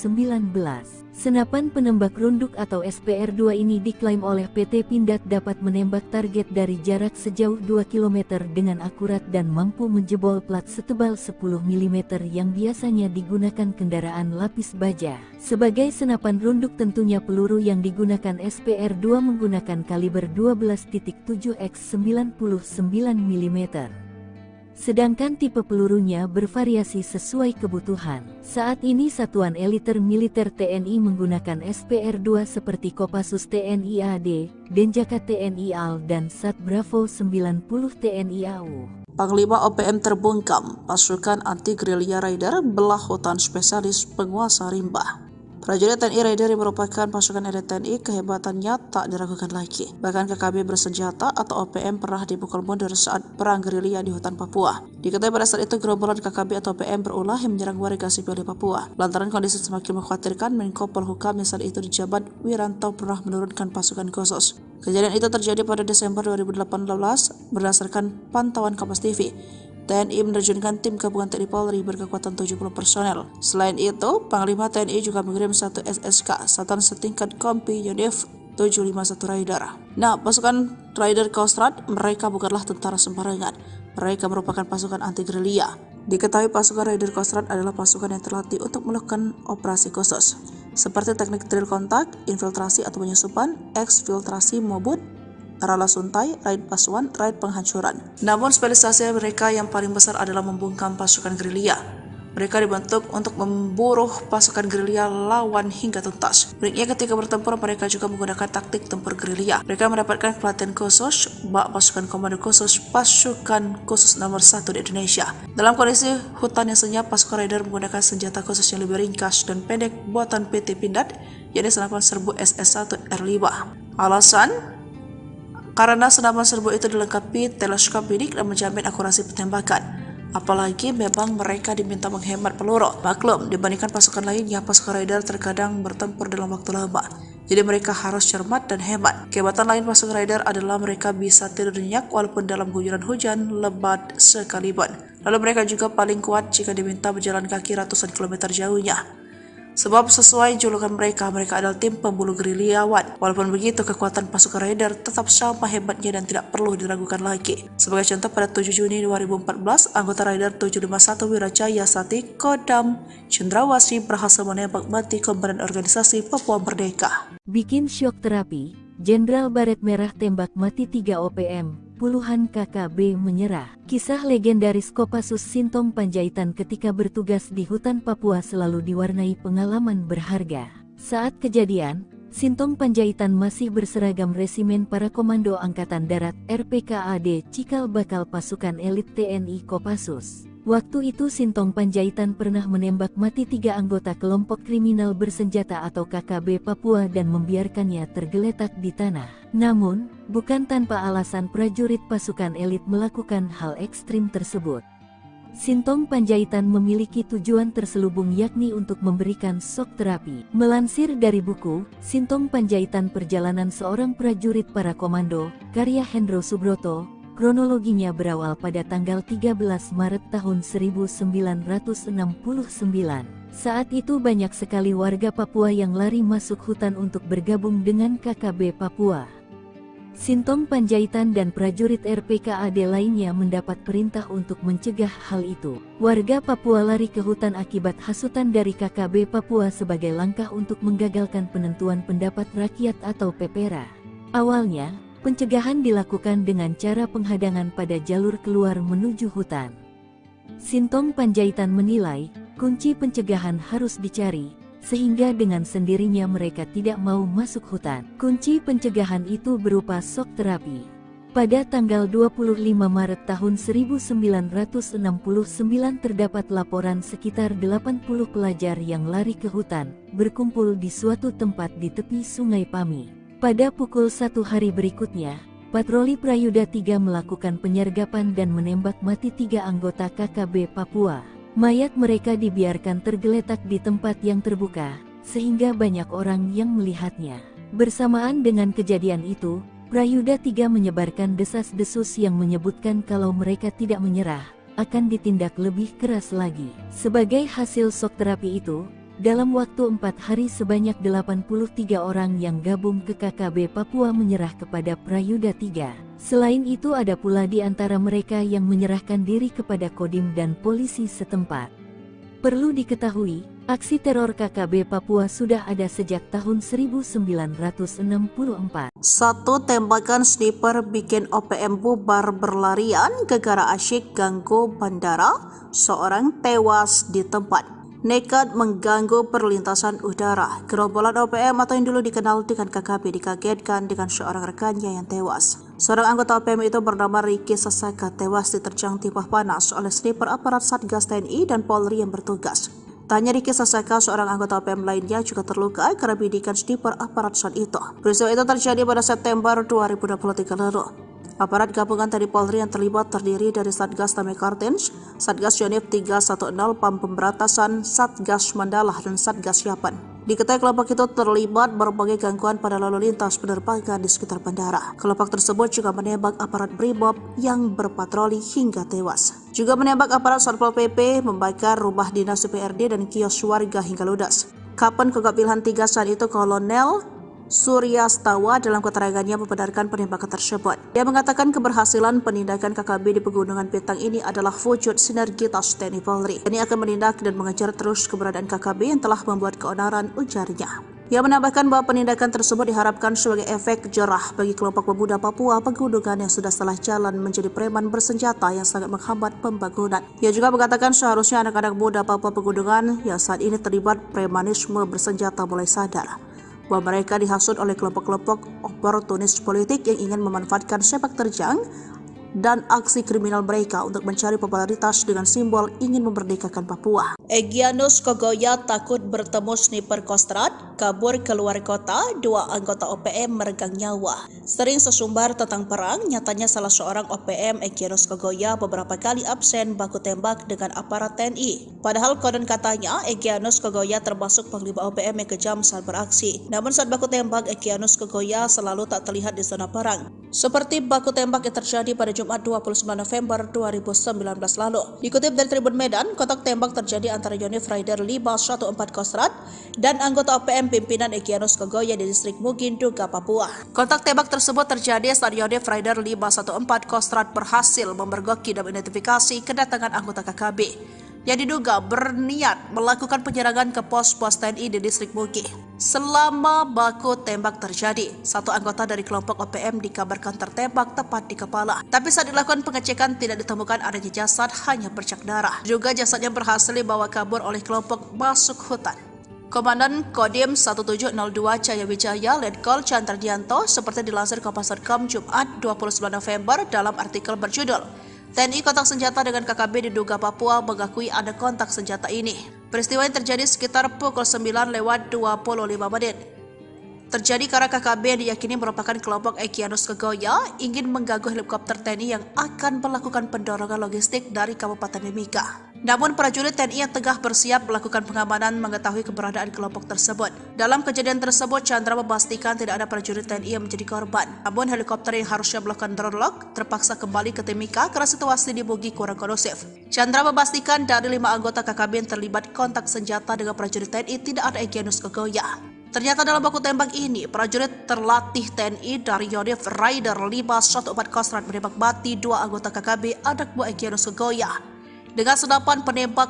Senapan penembak runduk atau SPR-2 ini diklaim oleh PT Pindad dapat menembak target dari jarak sejauh 2 km dengan akurat dan mampu menjebol plat setebal 10 mm yang biasanya digunakan kendaraan lapis baja. Sebagai senapan runduk tentunya peluru yang digunakan SPR-2 menggunakan kaliber 12.7 x 99 mm. Sedangkan tipe pelurunya bervariasi sesuai kebutuhan. Saat ini Satuan Eliter Militer TNI menggunakan SPR-2 seperti Kopassus TNI AD, Denjaka TNI AL, dan Sat Bravo 90 TNI AU. Panglima OPM terbungkam, pasukan anti-gerilya Raider belah hutan spesialis penguasa rimba. Prajurit TNI Raider yang merupakan pasukan elit TNI kehebatannya tak diragukan lagi. Bahkan KKB bersenjata atau OPM pernah dipukul mundur saat perang gerilya di hutan Papua. Diketahui pada saat itu gerombolan KKB atau OPM berulah yang menyerang warga sipil di Papua. Lantaran kondisi semakin mengkhawatirkan, Menko Polhukam yang saat itu dijabat Wiranto pernah menurunkan pasukan khusus. Kejadian itu terjadi pada Desember 2018 berdasarkan pantauan Kompas TV. TNI menerjunkan tim gabungan TNI Polri berkekuatan 70 personel. Selain itu, Panglima TNI juga mengirim satu SSK, Satan setingkat Kompi Yonif 751 Raider. Nah, pasukan Raider Kostrad, mereka bukanlah tentara sembarangan. Mereka merupakan pasukan anti-gerilya. Diketahui pasukan Raider Kostrad adalah pasukan yang terlatih untuk melakukan operasi khusus, seperti teknik drill kontak, infiltrasi atau penyusupan, eksfiltrasi maupun rala suntai, raid pasuan, raid penghancuran. Namun spesialisasi mereka yang paling besar adalah membungkam pasukan gerilya. Mereka dibentuk untuk memburu pasukan gerilya lawan hingga tuntas. Uniknya ketika bertempur mereka juga menggunakan taktik tempur gerilya. Mereka mendapatkan pelatihan khusus bak pasukan komando khusus pasukan khusus nomor 1 di Indonesia. Dalam kondisi hutan yang senyap, pasukan Raider menggunakan senjata khusus yang lebih ringkas dan pendek buatan PT Pindad, yakni senapan serbu SS1 R5. Alasan? Karena senapan serbu itu dilengkapi teleskop bidik dan menjamin akurasi penembakan. Apalagi memang mereka diminta menghemat peluru. Maklum, dibandingkan pasukan lainnya, pasukan Raider terkadang bertempur dalam waktu lama. Jadi mereka harus cermat dan hemat. Kehebatan lain pasukan Raider adalah mereka bisa tidur nyenyak walaupun dalam guyuran hujan lebat sekalipun. Lalu mereka juga paling kuat jika diminta berjalan kaki ratusan kilometer jauhnya. Sebab sesuai julukan mereka adalah tim pemburu gerilyawan. Walaupun begitu, kekuatan pasukan Raider tetap sama hebatnya dan tidak perlu diragukan lagi. Sebagai contoh, pada 7 Juni 2014, anggota Raider 751 Wirajaya Sati Kodam Cendrawasih berhasil menembak mati komandan organisasi Papua Merdeka. Bikin syok terapi, Jenderal Baret Merah tembak mati 3 OPM. Puluhan KKB menyerah. Kisah legendaris Kopassus Sintong Panjaitan ketika bertugas di hutan Papua selalu diwarnai pengalaman berharga. Saat kejadian, Sintong Panjaitan masih berseragam resimen para komando Angkatan Darat RPKAD Cikal Bakal pasukan elit TNI Kopassus. Waktu itu Sintong Panjaitan pernah menembak mati 3 anggota kelompok kriminal bersenjata atau KKB Papua dan membiarkannya tergeletak di tanah. Namun, bukan tanpa alasan prajurit pasukan elit melakukan hal ekstrim tersebut. Sintong Panjaitan memiliki tujuan terselubung yakni untuk memberikan shock terapi. Melansir dari buku, Sintong Panjaitan Perjalanan Seorang Prajurit Para Komando, karya Hendro Subroto, kronologinya berawal pada tanggal 13 Maret tahun 1969. Saat itu banyak sekali warga Papua yang lari masuk hutan untuk bergabung dengan KKB Papua. Sintong Panjaitan dan prajurit RPKAD lainnya mendapat perintah untuk mencegah hal itu. Warga Papua lari ke hutan akibat hasutan dari KKB Papua sebagai langkah untuk menggagalkan penentuan pendapat rakyat atau PPRA. Awalnya, pencegahan dilakukan dengan cara penghadangan pada jalur keluar menuju hutan. Sintong Panjaitan menilai, kunci pencegahan harus dicari, sehingga dengan sendirinya mereka tidak mau masuk hutan. Kunci pencegahan itu berupa shock terapi. Pada tanggal 25 Maret tahun 1969 terdapat laporan sekitar 80 pelajar yang lari ke hutan, berkumpul di suatu tempat di tepi Sungai Pami. Pada pukul 1 hari berikutnya, patroli Prayuda 3 melakukan penyergapan dan menembak mati 3 anggota KKB Papua. Mayat mereka dibiarkan tergeletak di tempat yang terbuka, sehingga banyak orang yang melihatnya. Bersamaan dengan kejadian itu, Prayuda 3 menyebarkan desas-desus yang menyebutkan kalau mereka tidak menyerah, akan ditindak lebih keras lagi. Sebagai hasil shock terapi itu, dalam waktu 4 hari sebanyak 83 orang yang gabung ke KKB Papua menyerah kepada Prayuda 3. Selain itu ada pula di antara mereka yang menyerahkan diri kepada Kodim dan polisi setempat. Perlu diketahui, aksi teror KKB Papua sudah ada sejak tahun 1964. Satu tembakan sniper bikin OPM bubar berlarian gara-gara asyik ganggu bandara, seorang tewas di tempat. Nekat mengganggu perlintasan udara. Gerombolan OPM atau yang dulu dikenal dengan KKB dikagetkan dengan seorang rekannya yang tewas. Seorang anggota OPM itu bernama Ricky Sasaka tewas diterjang timah panas oleh sniper aparat Satgas TNI dan Polri yang bertugas. Tanya Ricky Sasaka, seorang anggota OPM lainnya juga terluka karena bidikan sniper aparat saat itu. Peristiwa itu terjadi pada September 2023 lalu. Aparat gabungan TNI Polri yang terlibat terdiri dari Satgas Damai Kartens, Satgas Yonif 310 PAM Pemberantasan, Satgas Mandala, dan Satgas Yapan. Diketahui kelompok itu terlibat berbagai gangguan pada lalu lintas penerbangan di sekitar bandara. Kelompok tersebut juga menembak aparat Brimob yang berpatroli hingga tewas. Juga menembak aparat Satpol PP, membakar rumah dinas DPRD dan kios warga hingga ludas. Kapan Kogab Wilhan 3 saat itu Kolonel Surya Stawa dalam keterangannya membenarkan penembakan tersebut. Dia mengatakan keberhasilan penindakan KKB di Pegunungan Bintang ini adalah wujud sinergitas TNI Polri. TNI akan menindak dan mengejar terus keberadaan KKB yang telah membuat keonaran, ujarnya. Ia menambahkan bahwa penindakan tersebut diharapkan sebagai efek jerah bagi kelompok pemuda Papua Pegunungan yang sudah salah jalan menjadi preman bersenjata yang sangat menghambat pembangunan. Ia juga mengatakan seharusnya anak-anak muda Papua Pegunungan yang saat ini terlibat premanisme bersenjata mulai sadar bahwa mereka dihasut oleh kelompok-kelompok oportunis politik yang ingin memanfaatkan sepak terjang dan aksi kriminal mereka untuk mencari popularitas dengan simbol ingin memerdekakan Papua. Egyanus Kogoya takut bertemu sniper Kostrad, kabur keluar kota, 2 anggota OPM meregang nyawa. Sering sesumbar tentang perang, nyatanya salah seorang OPM Egyanus Kogoya beberapa kali absen baku tembak dengan aparat TNI. Padahal konon katanya Egyanus Kogoya termasuk panglima OPM yang kejam saat beraksi. Namun saat baku tembak, Egyanus Kogoya selalu tak terlihat di zona perang. Seperti baku tembak yang terjadi pada Jumat 29 November 2019 lalu. Dikutip dari Tribun Medan, kontak tembak terjadi antara Yonif Rider 514 Kostrad dan anggota OPM pimpinan Egyanus Kogoya di distrik Mugin, Duga, Papua. Kontak tembak tersebut terjadi saat Yonif Rider 514 Kostrad berhasil memergoki dan identifikasi kedatangan anggota KKB yang diduga berniat melakukan penyerangan ke pos-pos TNI di distrik Mugi. Selama baku tembak terjadi, satu anggota dari kelompok OPM dikabarkan tertembak tepat di kepala. Tapi saat dilakukan pengecekan tidak ditemukan adanya jasad, hanya bercak darah. Juga jasadnya berhasil dibawa kabur oleh kelompok masuk hutan. Komandan Kodim 1702 Cahaya Wijaya Letkol Chandradianto seperti dilansir Kompas.com Jumat 29 November dalam artikel berjudul TNI kontak senjata dengan KKB diduga Papua mengakui ada kontak senjata ini. Peristiwa yang terjadi sekitar pukul 9:25 menit. Terjadi karena KKB yang diyakini merupakan kelompok Egyanus Kogoya ingin mengganggu helikopter TNI yang akan melakukan pendorongan logistik dari Kabupaten Mimika. Namun prajurit TNI yang tengah bersiap melakukan pengamanan mengetahui keberadaan kelompok tersebut. Dalam kejadian tersebut, Chandra memastikan tidak ada prajurit TNI yang menjadi korban. Namun helikopter yang harusnya melakukan drone lock terpaksa kembali ke Timika karena situasi di Mugi kurang kondusif. Chandra memastikan dari 5 anggota KKB yang terlibat kontak senjata dengan prajurit TNI tidak ada Egyanus Kogoya. Ternyata dalam baku tembak ini, prajurit terlatih TNI dari Yonif Rider 514 Kostrad menembak mati 2 anggota KKB anak buah Egyanus Kogoya dengan senapan penembak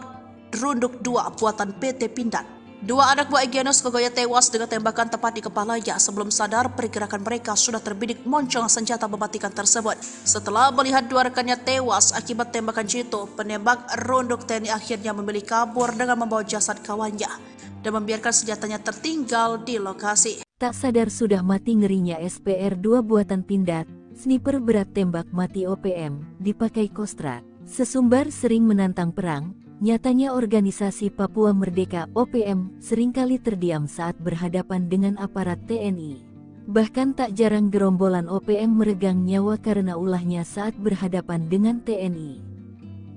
runduk 2 buatan PT Pindad. 2 anak buah Egyanus Kogoya tewas dengan tembakan tepat di kepalanya. Sebelum sadar, pergerakan mereka sudah terbidik moncong senjata mematikan tersebut. Setelah melihat 2 rekannya tewas akibat tembakan jitu, penembak runduk TNI akhirnya memilih kabur dengan membawa jasad kawannya dan membiarkan senjatanya tertinggal di lokasi. Tak sadar sudah mati ngerinya SPR 2 buatan Pindad, sniper berat tembak mati OPM, dipakai Kostrad. Sesumbar sering menantang perang, nyatanya organisasi Papua Merdeka OPM seringkali terdiam saat berhadapan dengan aparat TNI. Bahkan tak jarang gerombolan OPM meregang nyawa karena ulahnya saat berhadapan dengan TNI.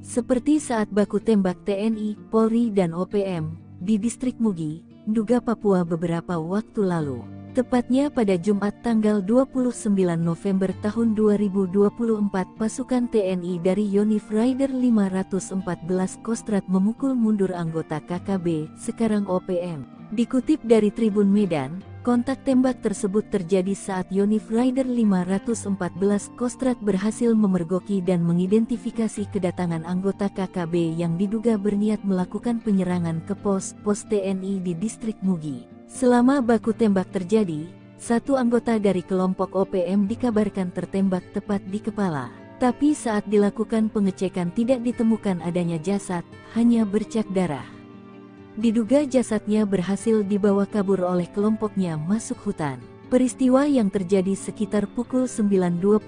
Seperti saat baku tembak TNI, Polri dan OPM di distrik Mugi, Duga, Papua beberapa waktu lalu. Tepatnya pada Jumat tanggal 29 November tahun 2024, pasukan TNI dari Yonif Rider 514 Kostrad memukul mundur anggota KKB, sekarang OPM. Dikutip dari Tribun Medan, kontak tembak tersebut terjadi saat Yonif Rider 514 Kostrad berhasil memergoki dan mengidentifikasi kedatangan anggota KKB yang diduga berniat melakukan penyerangan ke pos TNI di distrik Mugi. Selama baku tembak terjadi, satu anggota dari kelompok OPM dikabarkan tertembak tepat di kepala. Tapi saat dilakukan pengecekan tidak ditemukan adanya jasad, hanya bercak darah. Diduga jasadnya berhasil dibawa kabur oleh kelompoknya masuk hutan. Peristiwa yang terjadi sekitar pukul 9.25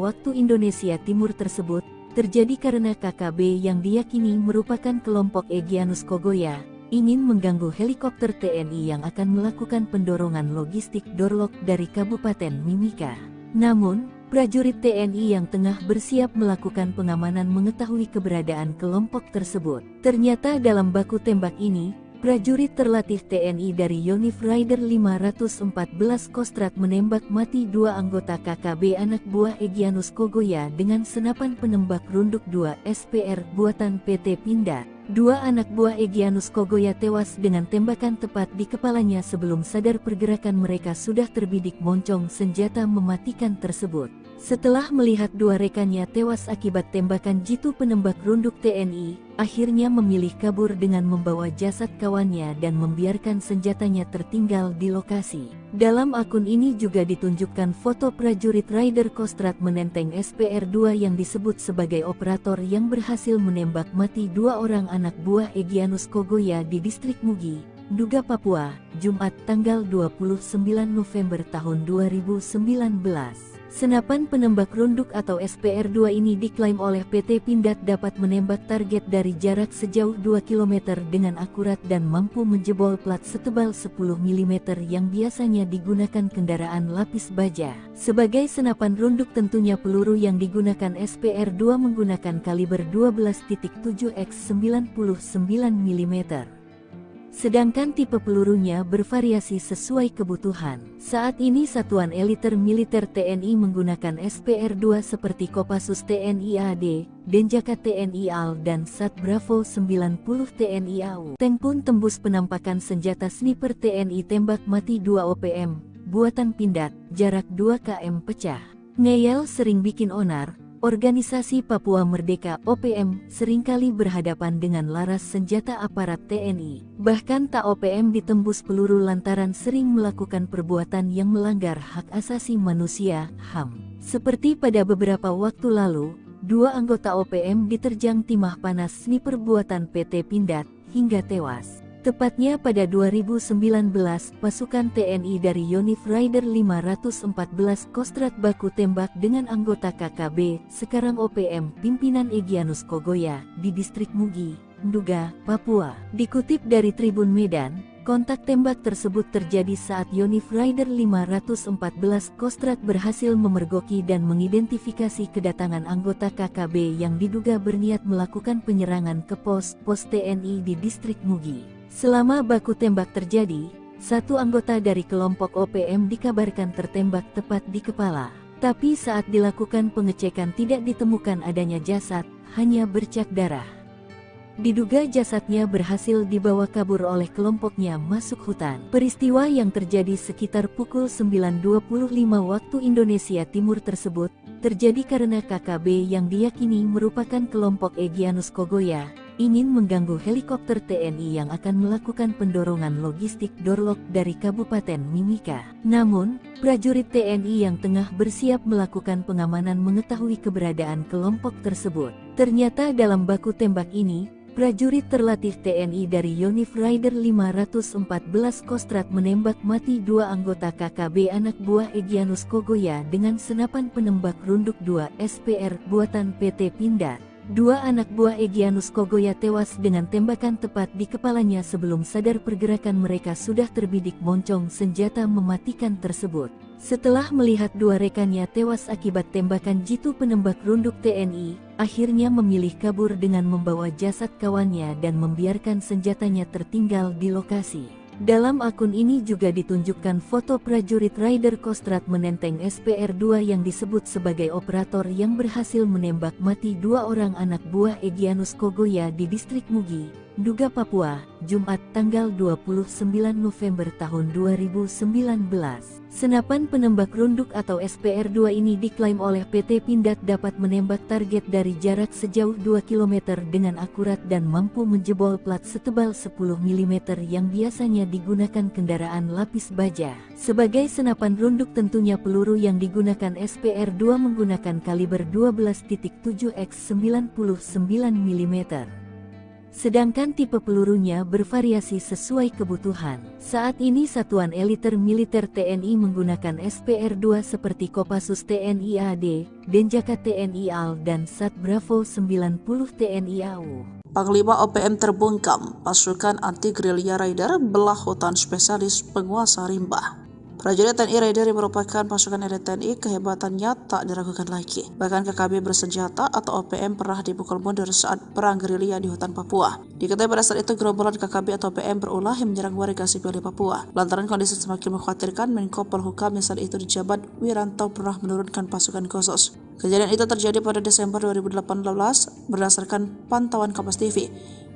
waktu Indonesia Timur tersebut terjadi karena KKB yang diyakini merupakan kelompok Egyanus Kogoya ingin mengganggu helikopter TNI yang akan melakukan pendorongan logistik Dorlok dari Kabupaten Mimika. Namun, prajurit TNI yang tengah bersiap melakukan pengamanan mengetahui keberadaan kelompok tersebut. Ternyata dalam baku tembak ini, prajurit terlatih TNI dari Yonif Rider 514 Kostrad menembak mati dua anggota KKB anak buah Egyanus Kogoya dengan senapan penembak runduk 2 SPR buatan PT Pindad. Dua anak buah Egyanus Kogoya tewas dengan tembakan tepat di kepalanya sebelum sadar pergerakan mereka sudah terbidik moncong senjata mematikan tersebut. Setelah melihat dua rekannya tewas akibat tembakan jitu penembak runduk TNI, akhirnya memilih kabur dengan membawa jasad kawannya dan membiarkan senjatanya tertinggal di lokasi. Dalam akun ini juga ditunjukkan foto prajurit Rider Kostrad menenteng SPR-2 yang disebut sebagai operator yang berhasil menembak mati dua orang anak buah Egyanus Kogoya di distrik Mugi, Nduga, Papua, Jumat tanggal 29 November tahun 2019. Senapan penembak runduk atau SPR-2 ini diklaim oleh PT Pindad dapat menembak target dari jarak sejauh 2 km dengan akurat dan mampu menjebol plat setebal 10 mm yang biasanya digunakan kendaraan lapis baja. Sebagai senapan runduk tentunya peluru yang digunakan SPR-2 menggunakan kaliber 12.7 x 99 mm. Sedangkan tipe pelurunya bervariasi sesuai kebutuhan. Saat ini Satuan Eliter Militer TNI menggunakan SPR-2 seperti Kopassus TNI AD, Denjaka TNI AL dan Sat Bravo 90 TNI AU. Tank pun tembus penampakan senjata sniper TNI tembak mati 2 OPM, buatan Pindad, jarak 2 km pecah. Ngeyel sering bikin onar. Organisasi Papua Merdeka OPM seringkali berhadapan dengan laras senjata aparat TNI. Bahkan tak OPM ditembus peluru lantaran sering melakukan perbuatan yang melanggar hak asasi manusia (HAM). Seperti pada beberapa waktu lalu, dua anggota OPM diterjang timah panas sniper buatan PT Pindad hingga tewas. Tepatnya pada 2019, pasukan TNI dari Yonif Rider 514 Kostrad baku tembak dengan anggota KKB, sekarang OPM, pimpinan Egyanus Kogoya, di distrik Mugi, Nduga, Papua. Dikutip dari Tribun Medan, kontak tembak tersebut terjadi saat Yonif Rider 514 Kostrad berhasil memergoki dan mengidentifikasi kedatangan anggota KKB yang diduga berniat melakukan penyerangan ke pos TNI di distrik Mugi. Selama baku tembak terjadi, satu anggota dari kelompok OPM dikabarkan tertembak tepat di kepala. Tapi saat dilakukan pengecekan tidak ditemukan adanya jasad, hanya bercak darah. Diduga jasadnya berhasil dibawa kabur oleh kelompoknya masuk hutan. Peristiwa yang terjadi sekitar pukul 9.25 waktu Indonesia Timur tersebut terjadi karena KKB yang diyakini merupakan kelompok Egyanus Kogoya ingin mengganggu helikopter TNI yang akan melakukan pendorongan logistik Dorlok dari Kabupaten Mimika. Namun, prajurit TNI yang tengah bersiap melakukan pengamanan mengetahui keberadaan kelompok tersebut. Ternyata dalam baku tembak ini, prajurit terlatih TNI dari Yonif Rider 514 Kostrad menembak mati dua anggota KKB anak buah Egyanus Kogoya dengan senapan penembak runduk 2 SPR buatan PT Pindad. Dua anak buah Egyanus Kogoya tewas dengan tembakan tepat di kepalanya sebelum sadar pergerakan mereka sudah terbidik moncong senjata mematikan tersebut. Setelah melihat dua rekannya tewas akibat tembakan jitu penembak runduk TNI, akhirnya memilih kabur dengan membawa jasad kawannya dan membiarkan senjatanya tertinggal di lokasi. Dalam akun ini juga ditunjukkan foto prajurit Raider Kostrad menenteng SPR-2 yang disebut sebagai operator yang berhasil menembak mati 2 orang anak buah Egyanus Kogoya di distrik Mugi, Nduga, Papua, Jumat tanggal 29 November tahun 2019. Senapan penembak runduk atau SPR-2 ini diklaim oleh PT Pindad dapat menembak target dari jarak sejauh 2 km dengan akurat dan mampu menjebol plat setebal 10 mm yang biasanya digunakan kendaraan lapis baja. Sebagai senapan runduk tentunya peluru yang digunakan SPR-2 menggunakan kaliber 12.7 x 99 mm. Sedangkan tipe pelurunya bervariasi sesuai kebutuhan. Saat ini Satuan Eliter Militer TNI menggunakan SPR-2 seperti Kopassus TNI AD, Denjaka TNI AL, dan Sat Bravo 90 TNI AU. Panglima OPM terbungkam, pasukan anti-gerilya Raider belah hutan spesialis penguasa rimba. Prajurit TNI Raider yang merupakan pasukan elit TNI kehebatannya tak diragukan lagi. Bahkan KKB bersenjata atau OPM pernah dipukul mundur saat perang gerilya di hutan Papua. Diketahui pada saat itu gerombolan KKB atau OPM berulah yang menyerang warga sipil di Papua. Lantaran kondisi semakin mengkhawatirkan, Menko Polhukam yang saat itu dijabat Wiranto pernah menurunkan pasukan khusus. Kejadian itu terjadi pada Desember 2018 berdasarkan pantauan Kompas TV.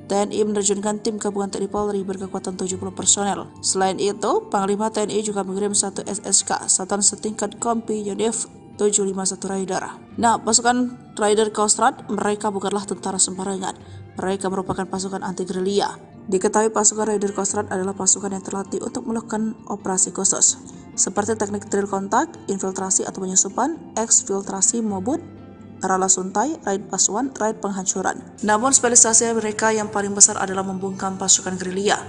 TNI menerjunkan tim gabungan TNI Polri berkekuatan 70 personel. Selain itu, Panglima TNI juga mengirim satu SSK, Satuan Setingkat Kompi Yonif 751 Raider. Nah, pasukan Raider Kostrad, mereka bukanlah tentara sembarangan. Mereka merupakan pasukan anti-gerilya. Diketahui pasukan Raider Kostrad adalah pasukan yang terlatih untuk melakukan operasi khusus, seperti teknik drill kontak, infiltrasi atau penyusupan, eksfiltrasi maupun rala suntai, raid pasuan, raid penghancuran. Namun spesialisasi mereka yang paling besar adalah membungkam pasukan gerilya.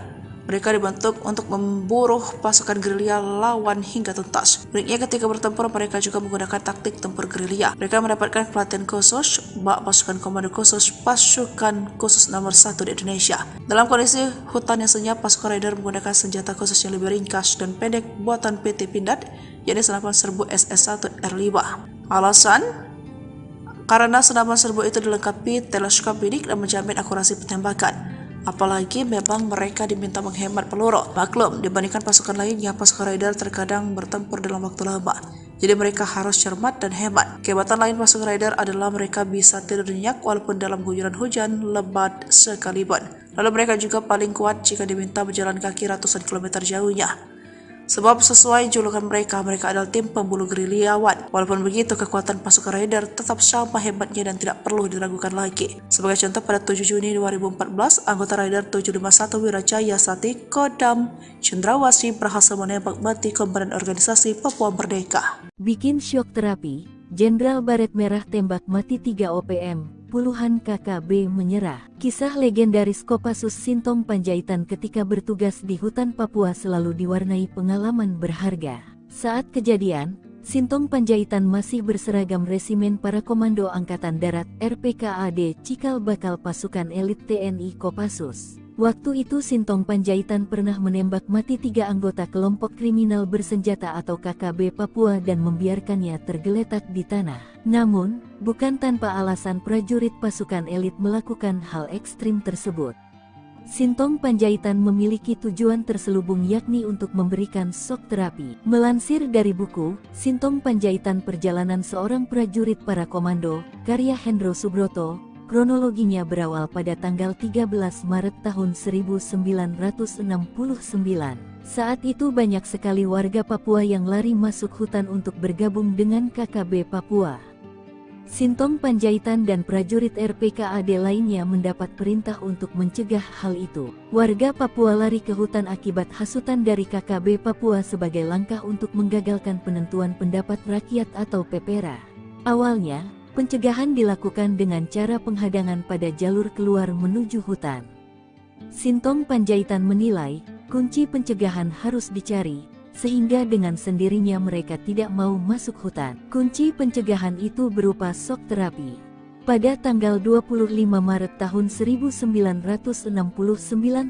Mereka dibentuk untuk memburu pasukan gerilya lawan hingga tuntas. Uniknya ketika bertempur mereka juga menggunakan taktik tempur gerilya. Mereka mendapatkan pelatihan khusus bak pasukan komando khusus pasukan khusus nomor 1 di Indonesia. Dalam kondisi hutan yang senyap, pasukan Raider menggunakan senjata khusus yang lebih ringkas dan pendek buatan PT Pindad, yakni senapan serbu SS1 R5. Alasan? Karena senapan serbu itu dilengkapi teleskop bidik dan menjamin akurasi penembakan. Apalagi memang mereka diminta menghemat peluru. Maklum, dibandingkan pasukan lainnya, pasukan Raider terkadang bertempur dalam waktu lama. Jadi mereka harus cermat dan hemat. Kehebatan lain pasukan Raider adalah mereka bisa tidur nyenyak walaupun dalam guyuran hujan lebat sekalipun. Lalu mereka juga paling kuat jika diminta berjalan kaki ratusan kilometer jauhnya. Sebab sesuai julukan mereka adalah tim pemburu gerilyawan. Walaupun begitu, kekuatan pasukan Raider tetap sama hebatnya dan tidak perlu diragukan lagi. Sebagai contoh, pada 7 Juni 2014, anggota Raider 751 Wirajaya Sati Kodam Cendrawasih berhasil menembak mati komandan organisasi Papua Merdeka. Bikin syok terapi, Jenderal Baret Merah tembak mati 3 OPM. Puluhan KKB menyerah. Kisah legendaris Kopassus Sintong Panjaitan ketika bertugas di hutan Papua selalu diwarnai pengalaman berharga. Saat kejadian, Sintong Panjaitan masih berseragam resimen para komando Angkatan Darat RPKAD Cikal Bakal pasukan elit TNI Kopassus. Waktu itu Sintong Panjaitan pernah menembak mati 3 anggota kelompok kriminal bersenjata atau KKB Papua dan membiarkannya tergeletak di tanah. Namun, bukan tanpa alasan prajurit pasukan elit melakukan hal ekstrim tersebut. Sintong Panjaitan memiliki tujuan terselubung yakni untuk memberikan shock terapi. Melansir dari buku, Sintong Panjaitan Perjalanan Seorang Prajurit Para Komando, karya Hendro Subroto, kronologinya berawal pada tanggal 13 Maret tahun 1969. Saat itu banyak sekali warga Papua yang lari masuk hutan untuk bergabung dengan KKB Papua. Sintong Panjaitan dan prajurit RPKAD lainnya mendapat perintah untuk mencegah hal itu. Warga Papua lari ke hutan akibat hasutan dari KKB Papua sebagai langkah untuk menggagalkan penentuan pendapat rakyat atau PPRA. Awalnya, pencegahan dilakukan dengan cara penghadangan pada jalur keluar menuju hutan. Sintong Panjaitan menilai, kunci pencegahan harus dicari, sehingga dengan sendirinya mereka tidak mau masuk hutan. Kunci pencegahan itu berupa shock terapi. Pada tanggal 25 Maret tahun 1969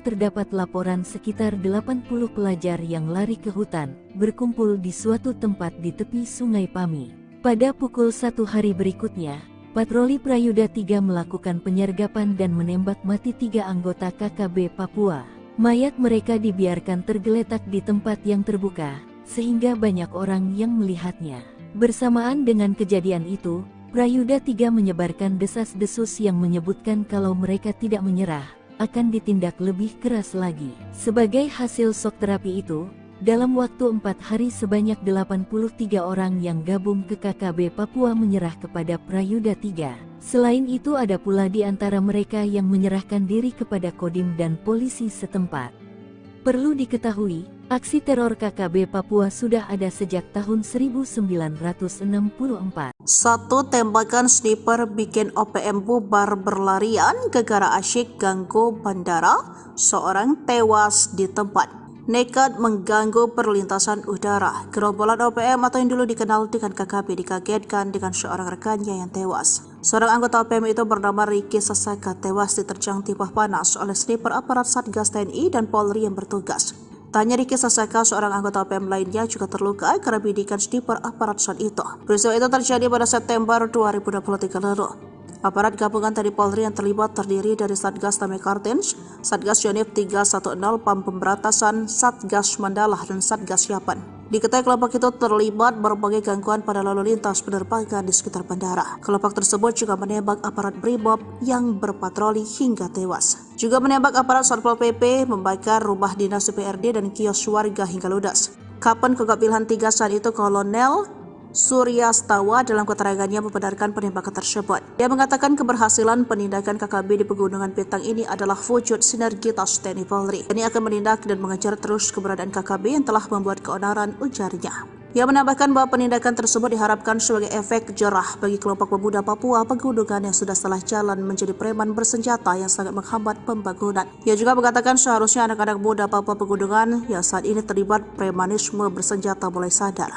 terdapat laporan sekitar 80 pelajar yang lari ke hutan, berkumpul di suatu tempat di tepi Sungai Pami. Pada pukul 1 hari berikutnya, patroli Prayuda 3 melakukan penyergapan dan menembak mati 3 anggota KKB Papua. Mayat mereka dibiarkan tergeletak di tempat yang terbuka, sehingga banyak orang yang melihatnya. Bersamaan dengan kejadian itu, Prayuda 3 menyebarkan desas-desus yang menyebutkan kalau mereka tidak menyerah, akan ditindak lebih keras lagi. Sebagai hasil shock terapi itu, dalam waktu 4 hari sebanyak 83 orang yang gabung ke KKB Papua menyerah kepada Prayuda 3. Selain itu ada pula di antara mereka yang menyerahkan diri kepada Kodim dan polisi setempat. Perlu diketahui, aksi teror KKB Papua sudah ada sejak tahun 1964. Satu tembakan sniper bikin OPM bubar berlarian gara-gara asyik ganggu bandara, seorang tewas di tempat. Nekat mengganggu perlintasan udara. Gerombolan OPM atau yang dulu dikenal dengan KKB dikagetkan dengan seorang rekannya yang tewas. Seorang anggota OPM itu bernama Ricky Sasaka tewas diterjang timah panas oleh sniper aparat Satgas TNI dan Polri yang bertugas. Tanya Ricky Sasaka, seorang anggota OPM lainnya juga terluka karena bidikan sniper aparat saat itu. Peristiwa itu terjadi pada September 2023 lalu. Aparat gabungan TNI Polri yang terlibat terdiri dari Satgas Damai Kartens, Satgas Yonif 310 PAM Pemberantasan, Satgas Mandala, dan Satgas Yapan. Diketahui kelompok itu terlibat berbagai gangguan pada lalu lintas penerbangan di sekitar bandara. Kelompok tersebut juga menembak aparat BRIMOB yang berpatroli hingga tewas. Juga menembak aparat Satpol PP, membakar rumah dinas DPRD dan kios warga hingga ludas. Kapan Kogab Wilhan 3 saat itu Kolonel Surya Stawa dalam keterangannya membenarkan penembakan tersebut. Dia mengatakan keberhasilan penindakan KKB di Pegunungan Bintang ini adalah wujud sinergitas TNI Polri. TNI akan menindak dan mengejar terus keberadaan KKB yang telah membuat keonaran, ujarnya. Ia menambahkan bahwa penindakan tersebut diharapkan sebagai efek jerah bagi kelompok pemuda Papua Pegunungan yang sudah salah jalan menjadi preman bersenjata yang sangat menghambat pembangunan. Ia juga mengatakan seharusnya anak-anak muda Papua Pegunungan yang saat ini terlibat premanisme bersenjata mulai sadar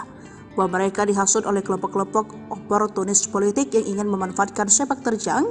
bahwa mereka dihasut oleh kelompok-kelompok oportunis politik yang ingin memanfaatkan sepak terjang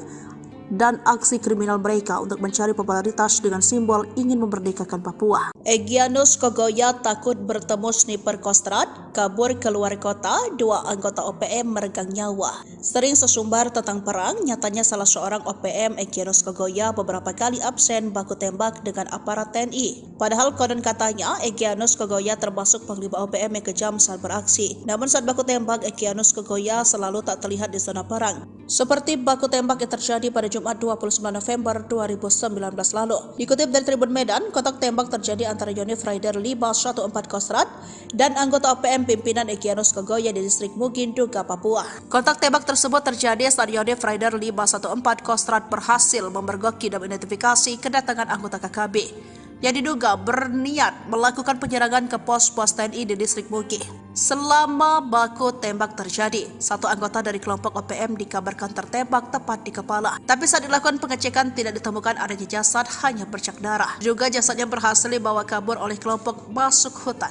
dan aksi kriminal mereka untuk mencari popularitas dengan simbol ingin memerdekakan Papua. Egyanus Kogoya takut bertemu sniper Kostrad, kabur keluar kota, 2 anggota OPM meregang nyawa. Sering sesumbar tentang perang, nyatanya salah seorang OPM Egyanus Kogoya beberapa kali absen baku tembak dengan aparat TNI. Padahal konon katanya Egyanus Kogoya termasuk panglima OPM yang kejam saat beraksi. Namun saat baku tembak, Egyanus Kogoya selalu tak terlihat di zona perang. Seperti baku tembak yang terjadi pada Jumat 29 November 2019 lalu. Dikutip dari Tribun Medan, kontak tembak terjadi antara Yonif Rider 514 Kostrad dan anggota OPM pimpinan Egyanus Kogoya di distrik Mugin, Duga, Papua. Kontak tembak tersebut terjadi saat Yonif Rider 514 Kostrad berhasil memergoki dan identifikasi kedatangan anggota KKB yang diduga berniat melakukan penyerangan ke pos-pos TNI di distrik Mugi. Selama baku tembak terjadi, satu anggota dari kelompok OPM dikabarkan tertembak tepat di kepala. Tapi saat dilakukan pengecekan tidak ditemukan adanya jasad, hanya bercak darah. Juga jasadnya berhasil dibawa kabur oleh kelompok masuk hutan.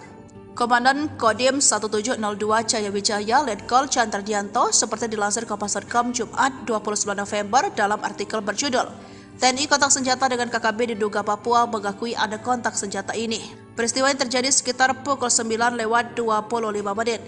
Komandan Kodim 1702 Jaya Wijaya Letkol Chandradianto seperti dilansir Kompas.com Jumat 29 November dalam artikel berjudul TNI kontak senjata dengan KKB di Duga, Papua mengakui ada kontak senjata ini. Peristiwa yang terjadi sekitar pukul 9:25 menit.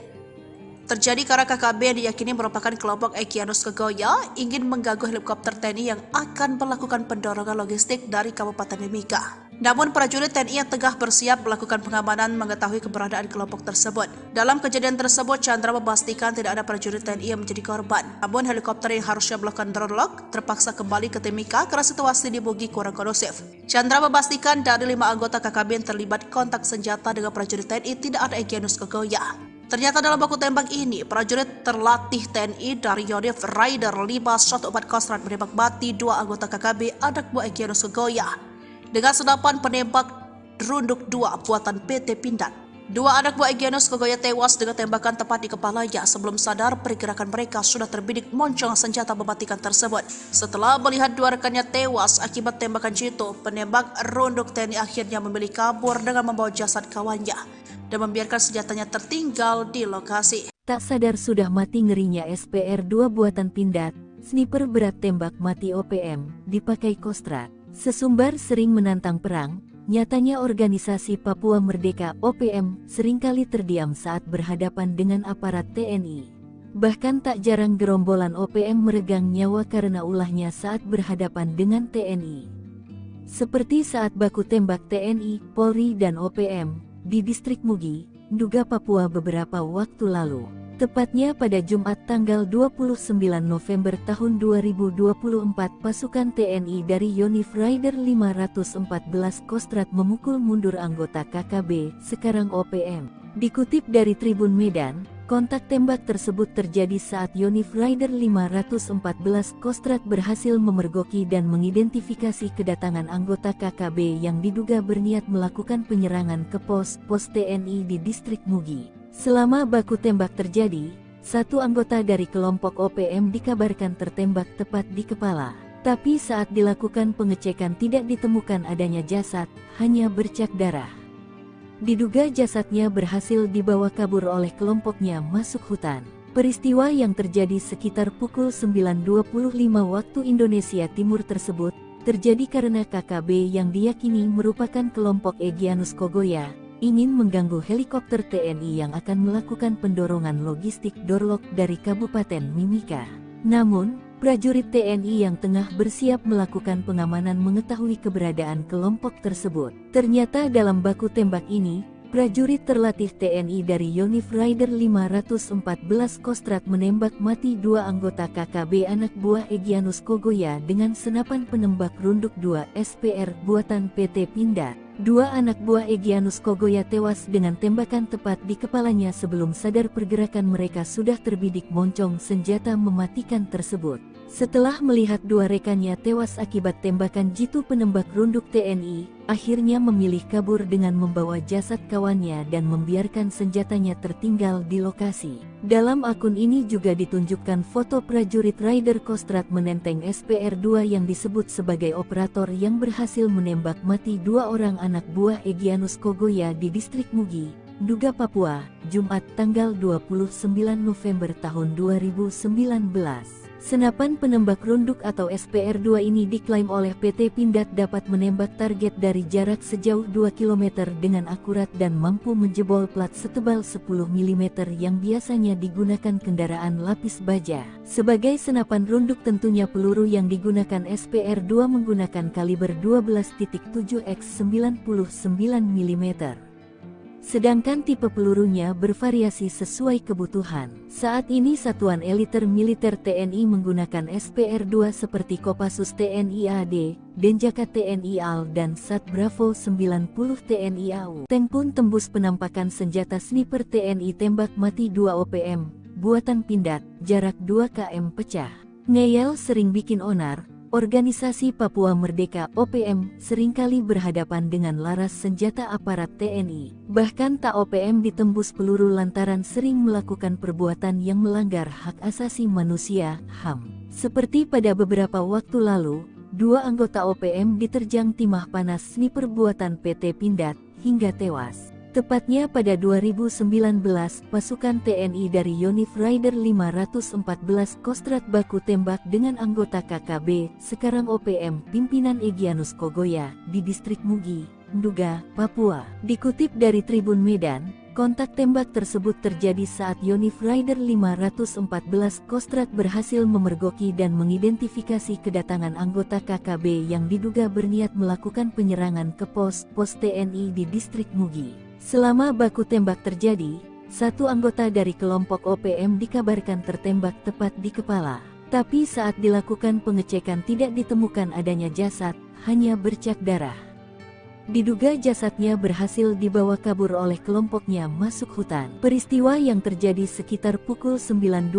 Terjadi karena KKB yang diyakini merupakan kelompok Egyanus Kogoya ingin mengganggu helikopter TNI yang akan melakukan pendorongan logistik dari Kabupaten Mimika. Namun prajurit TNI yang tengah bersiap melakukan pengamanan mengetahui keberadaan kelompok tersebut. Dalam kejadian tersebut, Chandra memastikan tidak ada prajurit TNI yang menjadi korban. Namun helikopter yang harusnya melakukan drone lock terpaksa kembali ke Timika karena situasi di Mugi kurang kondusif. Chandra memastikan dari 5 anggota KKB yang terlibat kontak senjata dengan prajurit TNI tidak ada Egyanus Kogoya. Ternyata dalam baku tembak ini, prajurit terlatih TNI dari Yonif Rider 514 Kostrad menembak mati 2 anggota KKB anak buah Egyanus Kogoya dengan senapan penembak Runduk 2 buatan PT Pindad. 2 anak buah Egyanus Kogoya tewas dengan tembakan tepat di kepalanya. Sebelum sadar, pergerakan mereka sudah terbidik moncong senjata mematikan tersebut. Setelah melihat 2 rekannya tewas akibat tembakan jitu, penembak Runduk TNI akhirnya memilih kabur dengan membawa jasad kawannya dan membiarkan senjatanya tertinggal di lokasi. Tak sadar sudah mati ngerinya SPR 2 buatan Pindad, sniper berat tembak mati OPM, dipakai Kostrad. Sesumbar sering menantang perang, nyatanya organisasi Papua Merdeka OPM seringkali terdiam saat berhadapan dengan aparat TNI. Bahkan tak jarang gerombolan OPM meregang nyawa karena ulahnya saat berhadapan dengan TNI. Seperti saat baku tembak TNI, Polri dan OPM di distrik Mugi, Nduga, Papua beberapa waktu lalu. Tepatnya pada Jumat tanggal 29 November tahun 2024, pasukan TNI dari Yonif Rider 514 Kostrad memukul mundur anggota KKB, sekarang OPM. Dikutip dari Tribun Medan, kontak tembak tersebut terjadi saat Yonif Rider 514 Kostrad berhasil memergoki dan mengidentifikasi kedatangan anggota KKB yang diduga berniat melakukan penyerangan ke pos TNI di distrik Mugi. Selama baku tembak terjadi, satu anggota dari kelompok OPM dikabarkan tertembak tepat di kepala. Tapi saat dilakukan pengecekan tidak ditemukan adanya jasad, hanya bercak darah. Diduga jasadnya berhasil dibawa kabur oleh kelompoknya masuk hutan. Peristiwa yang terjadi sekitar pukul 9.25 waktu Indonesia Timur tersebut terjadi karena KKB yang diyakini merupakan kelompok Egyanus Kogoya ingin mengganggu helikopter TNI yang akan melakukan pendorongan logistik Dorlok dari Kabupaten Mimika. Namun, prajurit TNI yang tengah bersiap melakukan pengamanan mengetahui keberadaan kelompok tersebut. Ternyata dalam baku tembak ini, prajurit terlatih TNI dari Yonif Rider 514 Kostrad menembak mati dua anggota KKB anak buah Egyanus Kogoya dengan senapan penembak runduk 2 SPR buatan PT Pindad. Dua anak buah Egyanus Kogoya tewas dengan tembakan tepat di kepalanya sebelum sadar pergerakan mereka sudah terbidik moncong senjata mematikan tersebut. Setelah melihat dua rekannya tewas akibat tembakan jitu penembak runduk TNI, akhirnya memilih kabur dengan membawa jasad kawannya dan membiarkan senjatanya tertinggal di lokasi. Dalam akun ini juga ditunjukkan foto prajurit Rider Kostrad menenteng SPR-2 yang disebut sebagai operator yang berhasil menembak mati dua orang anak buah Egyanus Kogoya di distrik Mugi, Nduga, Papua, Jumat tanggal 29 November tahun 2019. Senapan penembak runduk atau SPR-2 ini diklaim oleh PT Pindad dapat menembak target dari jarak sejauh 2 km dengan akurat dan mampu menjebol plat setebal 10 mm yang biasanya digunakan kendaraan lapis baja. Sebagai senapan runduk tentunya peluru yang digunakan SPR-2 menggunakan kaliber 12.7 x 99 mm. Sedangkan tipe pelurunya bervariasi sesuai kebutuhan. Saat ini Satuan Eliter Militer TNI menggunakan SPR-2 seperti Kopassus TNI AD, Denjaka TNI AL dan Sat Bravo 90 TNI AU. Tank pun tembus penampakan senjata sniper TNI tembak mati 2 OPM, buatan Pindad, jarak 2 km pecah. Ngeyel sering bikin onar. Organisasi Papua Merdeka (OPM) seringkali berhadapan dengan laras senjata aparat TNI. Bahkan tak OPM ditembus peluru lantaran sering melakukan perbuatan yang melanggar hak asasi manusia (HAM). Seperti pada beberapa waktu lalu, dua anggota OPM diterjang timah panas sniper buatan PT Pindad hingga tewas. Tepatnya pada 2019, pasukan TNI dari Yonif Rider 514 Kostrad baku tembak dengan anggota KKB, sekarang OPM, pimpinan Egyanus Kogoya, di distrik Mugi, Nduga, Papua. Dikutip dari Tribun Medan, kontak tembak tersebut terjadi saat Yonif Rider 514 Kostrad berhasil memergoki dan mengidentifikasi kedatangan anggota KKB yang diduga berniat melakukan penyerangan ke pos TNI di distrik Mugi. Selama baku tembak terjadi, satu anggota dari kelompok OPM dikabarkan tertembak tepat di kepala. Tapi saat dilakukan pengecekan tidak ditemukan adanya jasad, hanya bercak darah. Diduga jasadnya berhasil dibawa kabur oleh kelompoknya masuk hutan. Peristiwa yang terjadi sekitar pukul 9.25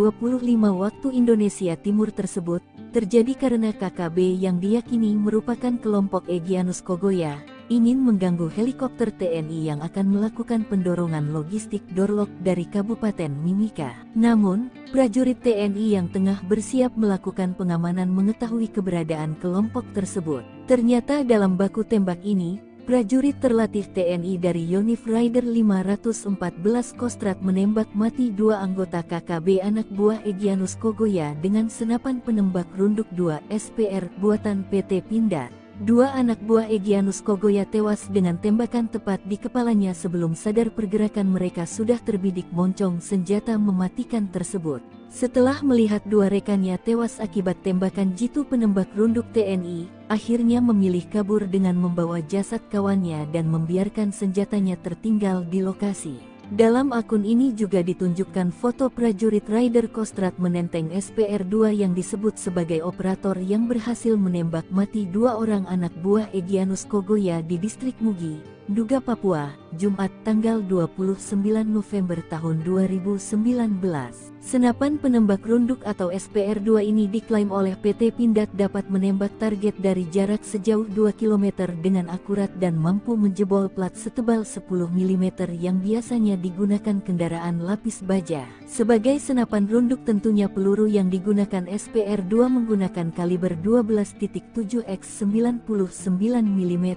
waktu Indonesia Timur tersebut terjadi karena KKB yang diyakini merupakan kelompok Egyanus Kogoya ingin mengganggu helikopter TNI yang akan melakukan pendorongan logistik Dorlok dari Kabupaten Mimika. Namun, prajurit TNI yang tengah bersiap melakukan pengamanan mengetahui keberadaan kelompok tersebut. Ternyata dalam baku tembak ini, prajurit terlatih TNI dari Yonif Rider 514 Kostrad menembak mati dua anggota KKB anak buah Egyanus Kogoya dengan senapan penembak runduk 2 SPR buatan PT Pindad. Dua anak buah Egyanus Kogoya tewas dengan tembakan tepat di kepalanya sebelum sadar pergerakan mereka sudah terbidik moncong senjata mematikan tersebut. Setelah melihat dua rekannya tewas akibat tembakan jitu penembak runduk TNI, akhirnya memilih kabur dengan membawa jasad kawannya dan membiarkan senjatanya tertinggal di lokasi. Dalam akun ini juga ditunjukkan foto prajurit Rider Kostrad menenteng SPR-2 yang disebut sebagai operator yang berhasil menembak mati dua orang anak buah Egyanus Kogoya di distrik Mugi, Nduga, Papua, Jumat tanggal 29 November tahun 2019. Senapan penembak runduk atau SPR-2 ini diklaim oleh PT Pindad dapat menembak target dari jarak sejauh 2 km dengan akurat dan mampu menjebol plat setebal 10 mm yang biasanya digunakan kendaraan lapis baja. Sebagai senapan runduk tentunya peluru yang digunakan SPR-2 menggunakan kaliber 12.7 x 99 mm.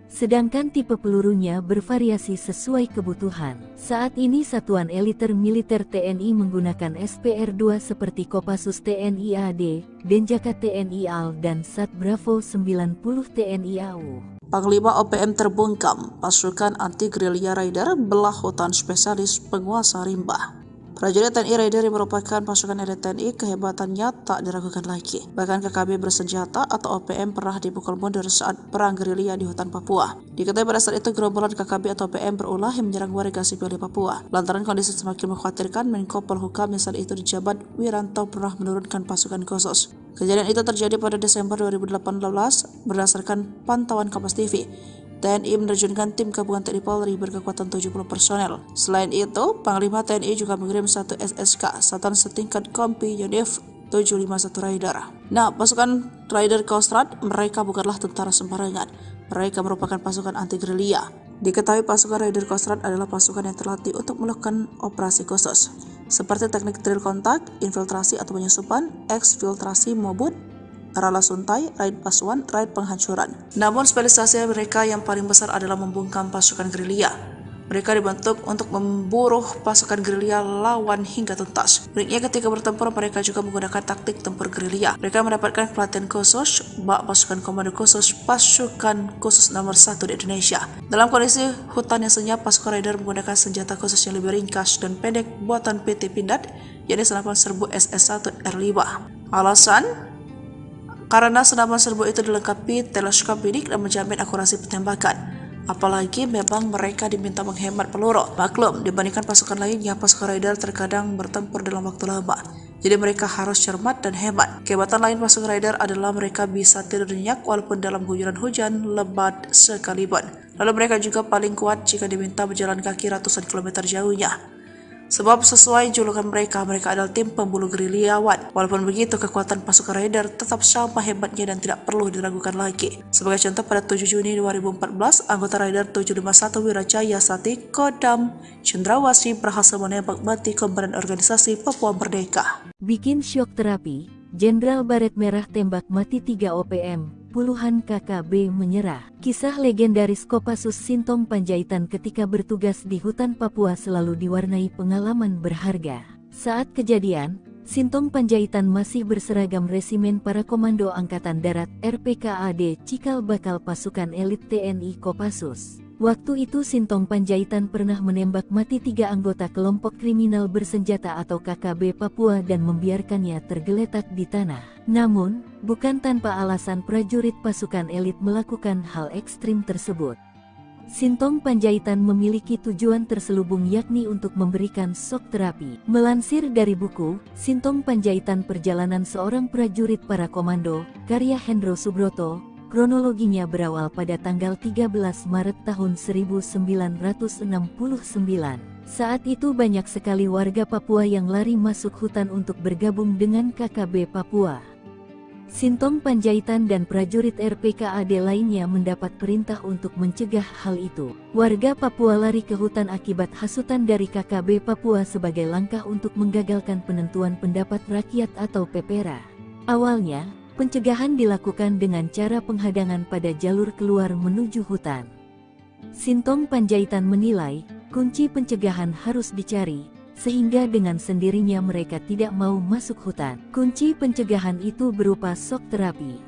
Sedangkan tipe pelurunya bervariasi sesuai kebutuhan. Saat ini Satuan Eliter Militer TNI menggunakan SPR-2 seperti Kopassus TNI AD, Denjaka TNI AL, dan Sat Bravo 90 TNI AU. Panglima OPM terbungkam, pasukan anti-gerilya Raider belah hutan spesialis penguasa rimba. Prajurit TNI Raider yang merupakan pasukan elit TNI kehebatannya tak diragukan lagi. Bahkan KKB bersenjata atau OPM pernah dipukul mundur saat perang gerilya di hutan Papua. Diketahui pada saat itu gerombolan KKB atau OPM berulah yang menyerang warga sipil di Papua. Lantaran kondisi semakin mengkhawatirkan, Menko Polhukam yang saat itu dijabat Wiranto pernah menurunkan pasukan khusus. Kejadian itu terjadi pada Desember 2018 berdasarkan pantauan Kompas TV. TNI menerjunkan tim gabungan TNI Polri berkekuatan 70 personel. Selain itu, Panglima TNI juga mengirim satu SSK, Satan setingkat Kompi Yonif 751 Raider. Nah, pasukan Rider Kostrad mereka bukanlah tentara sembarangan. Mereka merupakan pasukan anti-gerilya. Diketahui pasukan Rider Kostrad adalah pasukan yang terlatih untuk melakukan operasi khusus, seperti teknik drill kontak, infiltrasi atau penyusupan, eksfiltrasi maupun rala suntai, raid pasuan, raid penghancuran. Namun spesialisasi mereka yang paling besar adalah membungkam pasukan gerilya. Mereka dibentuk untuk memburu pasukan gerilya lawan hingga tuntas. Uniknya ketika bertempur mereka juga menggunakan taktik tempur gerilya. Mereka mendapatkan pelatihan khusus bak pasukan komando khusus pasukan khusus nomor 1 di Indonesia. Dalam kondisi hutan yang senyap, pasukan Raider menggunakan senjata khusus yang lebih ringkas dan pendek buatan PT Pindad, yakni senapan serbu SS1 R5. Alasan? Karena senapan serbu itu dilengkapi teleskop bidik dan menjamin akurasi penembakan. Apalagi memang mereka diminta menghemat peluru. Maklum, dibandingkan pasukan lainnya, pasukan Raider terkadang bertempur dalam waktu lama. Jadi mereka harus cermat dan hemat. Kehebatan lain pasukan Raider adalah mereka bisa tidur nyenyak walaupun dalam guyuran hujan lebat sekalipun. Lalu mereka juga paling kuat jika diminta berjalan kaki ratusan kilometer jauhnya. Sebab sesuai julukan mereka adalah tim pemburu gerilyawan. Walaupun begitu, kekuatan pasukan Raider tetap sama hebatnya dan tidak perlu diragukan lagi. Sebagai contoh, pada 7 Juni 2014, anggota Raider 751 Wirajaya Sati Kodam Cendrawasih berhasil menembak mati komandan organisasi Papua Merdeka. Bikin syok terapi, Jenderal Baret Merah tembak mati 3 OPM. Puluhan KKB menyerah. Kisah legendaris Kopassus Sintong Panjaitan ketika bertugas di hutan Papua selalu diwarnai pengalaman berharga. Saat kejadian, Sintong Panjaitan masih berseragam resimen para komando Angkatan Darat RPKAD Cikal Bakal pasukan elit TNI Kopassus. Waktu itu Sintong Panjaitan pernah menembak mati 3 anggota kelompok kriminal bersenjata atau KKB Papua dan membiarkannya tergeletak di tanah. Namun, bukan tanpa alasan prajurit pasukan elit melakukan hal ekstrim tersebut. Sintong Panjaitan memiliki tujuan terselubung yakni untuk memberikan shock terapi. Melansir dari buku, Sintong Panjaitan Perjalanan Seorang Prajurit Para Komando, karya Hendro Subroto, kronologinya berawal pada tanggal 13 Maret tahun 1969. Saat itu banyak sekali warga Papua yang lari masuk hutan untuk bergabung dengan KKB Papua. Sintong Panjaitan dan prajurit RPKAD lainnya mendapat perintah untuk mencegah hal itu. Warga Papua lari ke hutan akibat hasutan dari KKB Papua sebagai langkah untuk menggagalkan penentuan pendapat rakyat atau PPRA. Awalnya, pencegahan dilakukan dengan cara penghadangan pada jalur keluar menuju hutan. Sintong Panjaitan menilai, kunci pencegahan harus dicari, sehingga dengan sendirinya mereka tidak mau masuk hutan. Kunci pencegahan itu berupa shock terapi.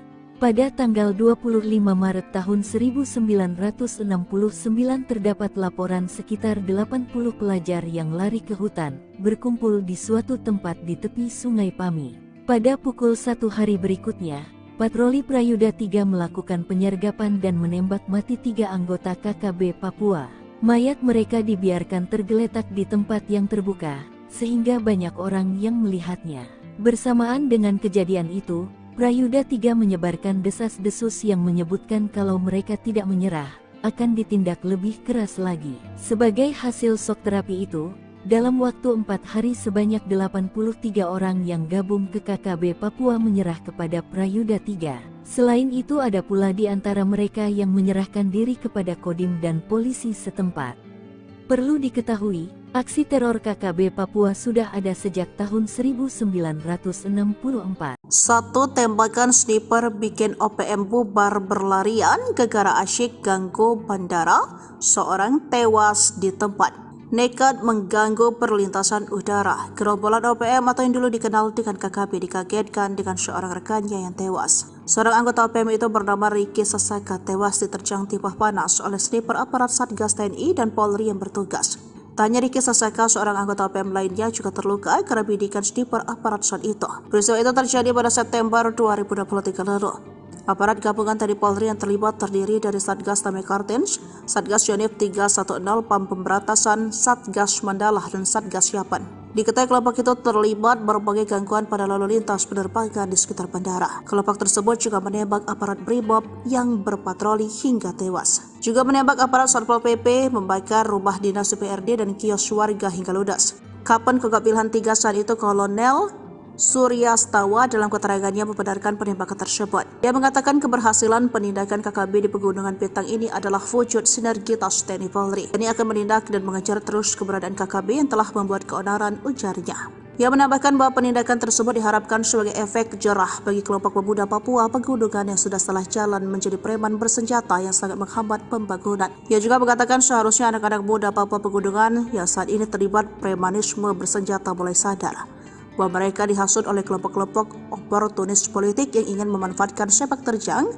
Pada tanggal 25 Maret tahun 1969 terdapat laporan sekitar 80 pelajar yang lari ke hutan, berkumpul di suatu tempat di tepi Sungai Pami. Pada pukul 1 hari berikutnya, patroli Prayuda 3 melakukan penyergapan dan menembak mati 3 anggota KKB Papua. Mayat mereka dibiarkan tergeletak di tempat yang terbuka, sehingga banyak orang yang melihatnya. Bersamaan dengan kejadian itu, Prayuda 3 menyebarkan desas-desus yang menyebutkan kalau mereka tidak menyerah, akan ditindak lebih keras lagi. Sebagai hasil shock terapi itu, dalam waktu 4 hari sebanyak 83 orang yang gabung ke KKB Papua menyerah kepada Prayuda 3. Selain itu ada pula di antara mereka yang menyerahkan diri kepada Kodim dan polisi setempat. Perlu diketahui, aksi teror KKB Papua sudah ada sejak tahun 1964. Satu tembakan sniper bikin OPM bubar berlarian gara-gara asyik ganggu bandara, seorang tewas di tempat. Nekat mengganggu perlintasan udara. Gerombolan OPM atau yang dulu dikenal dengan KKB dikagetkan dengan seorang rekannya yang tewas. Seorang anggota OPM itu bernama Riki Sasaka tewas diterjang timah panas oleh sniper aparat Satgas TNI dan Polri yang bertugas. Tanya Riki Sasaka, seorang anggota OPM lainnya juga terluka karena bidikan sniper aparat saat itu. Peristiwa itu terjadi pada September 2023 lalu. Aparat gabungan TNI Polri yang terlibat terdiri dari Satgas Damai Kartens, Satgas Yonif 310 PAM Pemberantasan, Satgas Mandala, dan Satgas Yapan. Diketahui kelompok itu terlibat berbagai gangguan pada lalu lintas penerbangan di sekitar bandara. Kelompok tersebut juga menembak aparat Brimob yang berpatroli hingga tewas. Juga menembak aparat Satpol PP, membakar rumah dinas DPRD dan kios warga hingga ludes. Kapan Kogab Wilhan 3 saat itu Kolonel Surya Stawa dalam keterangannya membenarkan penembakan tersebut. Dia mengatakan keberhasilan penindakan KKB di Pegunungan Bintang ini adalah wujud sinergitas TNI Polri. TNI akan menindak dan mengejar terus keberadaan KKB yang telah membuat keonaran, ujarnya. Ia menambahkan bahwa penindakan tersebut diharapkan sebagai efek jerah bagi kelompok pemuda Papua Pegunungan yang sudah salah jalan menjadi preman bersenjata yang sangat menghambat pembangunan. Ia juga mengatakan seharusnya anak-anak muda Papua Pegunungan yang saat ini terlibat premanisme bersenjata mulai sadar bahwa mereka dihasut oleh kelompok-kelompok oportunis politik yang ingin memanfaatkan sepak terjang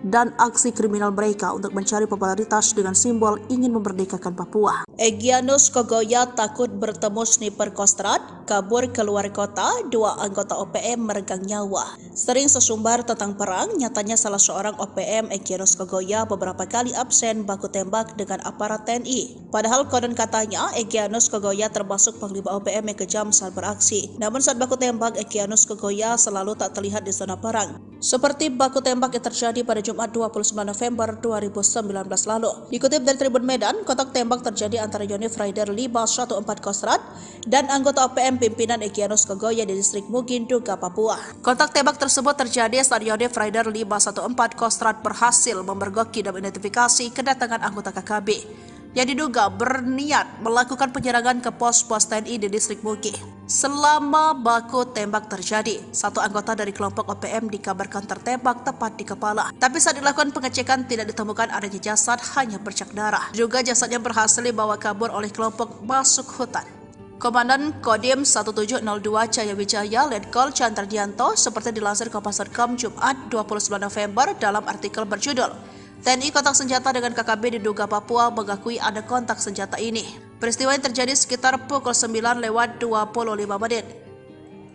dan aksi kriminal mereka untuk mencari popularitas dengan simbol ingin memerdekakan Papua. Egyanus Kogoya takut bertemu sniper Kostrad, kabur keluar kota, 2 anggota OPM meregang nyawa. Sering sesumbar tentang perang, nyatanya salah seorang OPM Egyanus Kogoya beberapa kali absen baku tembak dengan aparat TNI. Padahal konon katanya Egyanus Kogoya termasuk panglima OPM yang kejam saat beraksi. Namun saat baku tembak, Egyanus Kogoya selalu tak terlihat di zona perang. Seperti baku tembak yang terjadi pada Jumat 29 November 2019 lalu. Dikutip dari Tribun Medan, kontak tembak terjadi antara Yonif Rider 514 Kostrad dan anggota OPM pimpinan Egyanus Kogoya di distrik Mugin, Duga, Papua. Kontak tembak tersebut terjadi saat Yonif Rider 514 Kostrad berhasil memergoki dan identifikasi kedatangan anggota KKB yang diduga berniat melakukan penyerangan ke pos-pos TNI di distrik Mugi. Selama baku tembak terjadi, satu anggota dari kelompok OPM dikabarkan tertembak tepat di kepala. Tapi saat dilakukan pengecekan tidak ditemukan adanya jasad, hanya bercak darah. Juga jasadnya berhasil dibawa kabur oleh kelompok masuk hutan. Komandan Kodim 1702 Jaya Wijaya Letkol Chandradianto seperti dilansir Kompas.com Jumat 29 November dalam artikel berjudul TNI kontak senjata dengan KKB di Duga, Papua mengakui ada kontak senjata ini. Peristiwa yang terjadi sekitar pukul 9:25 menit.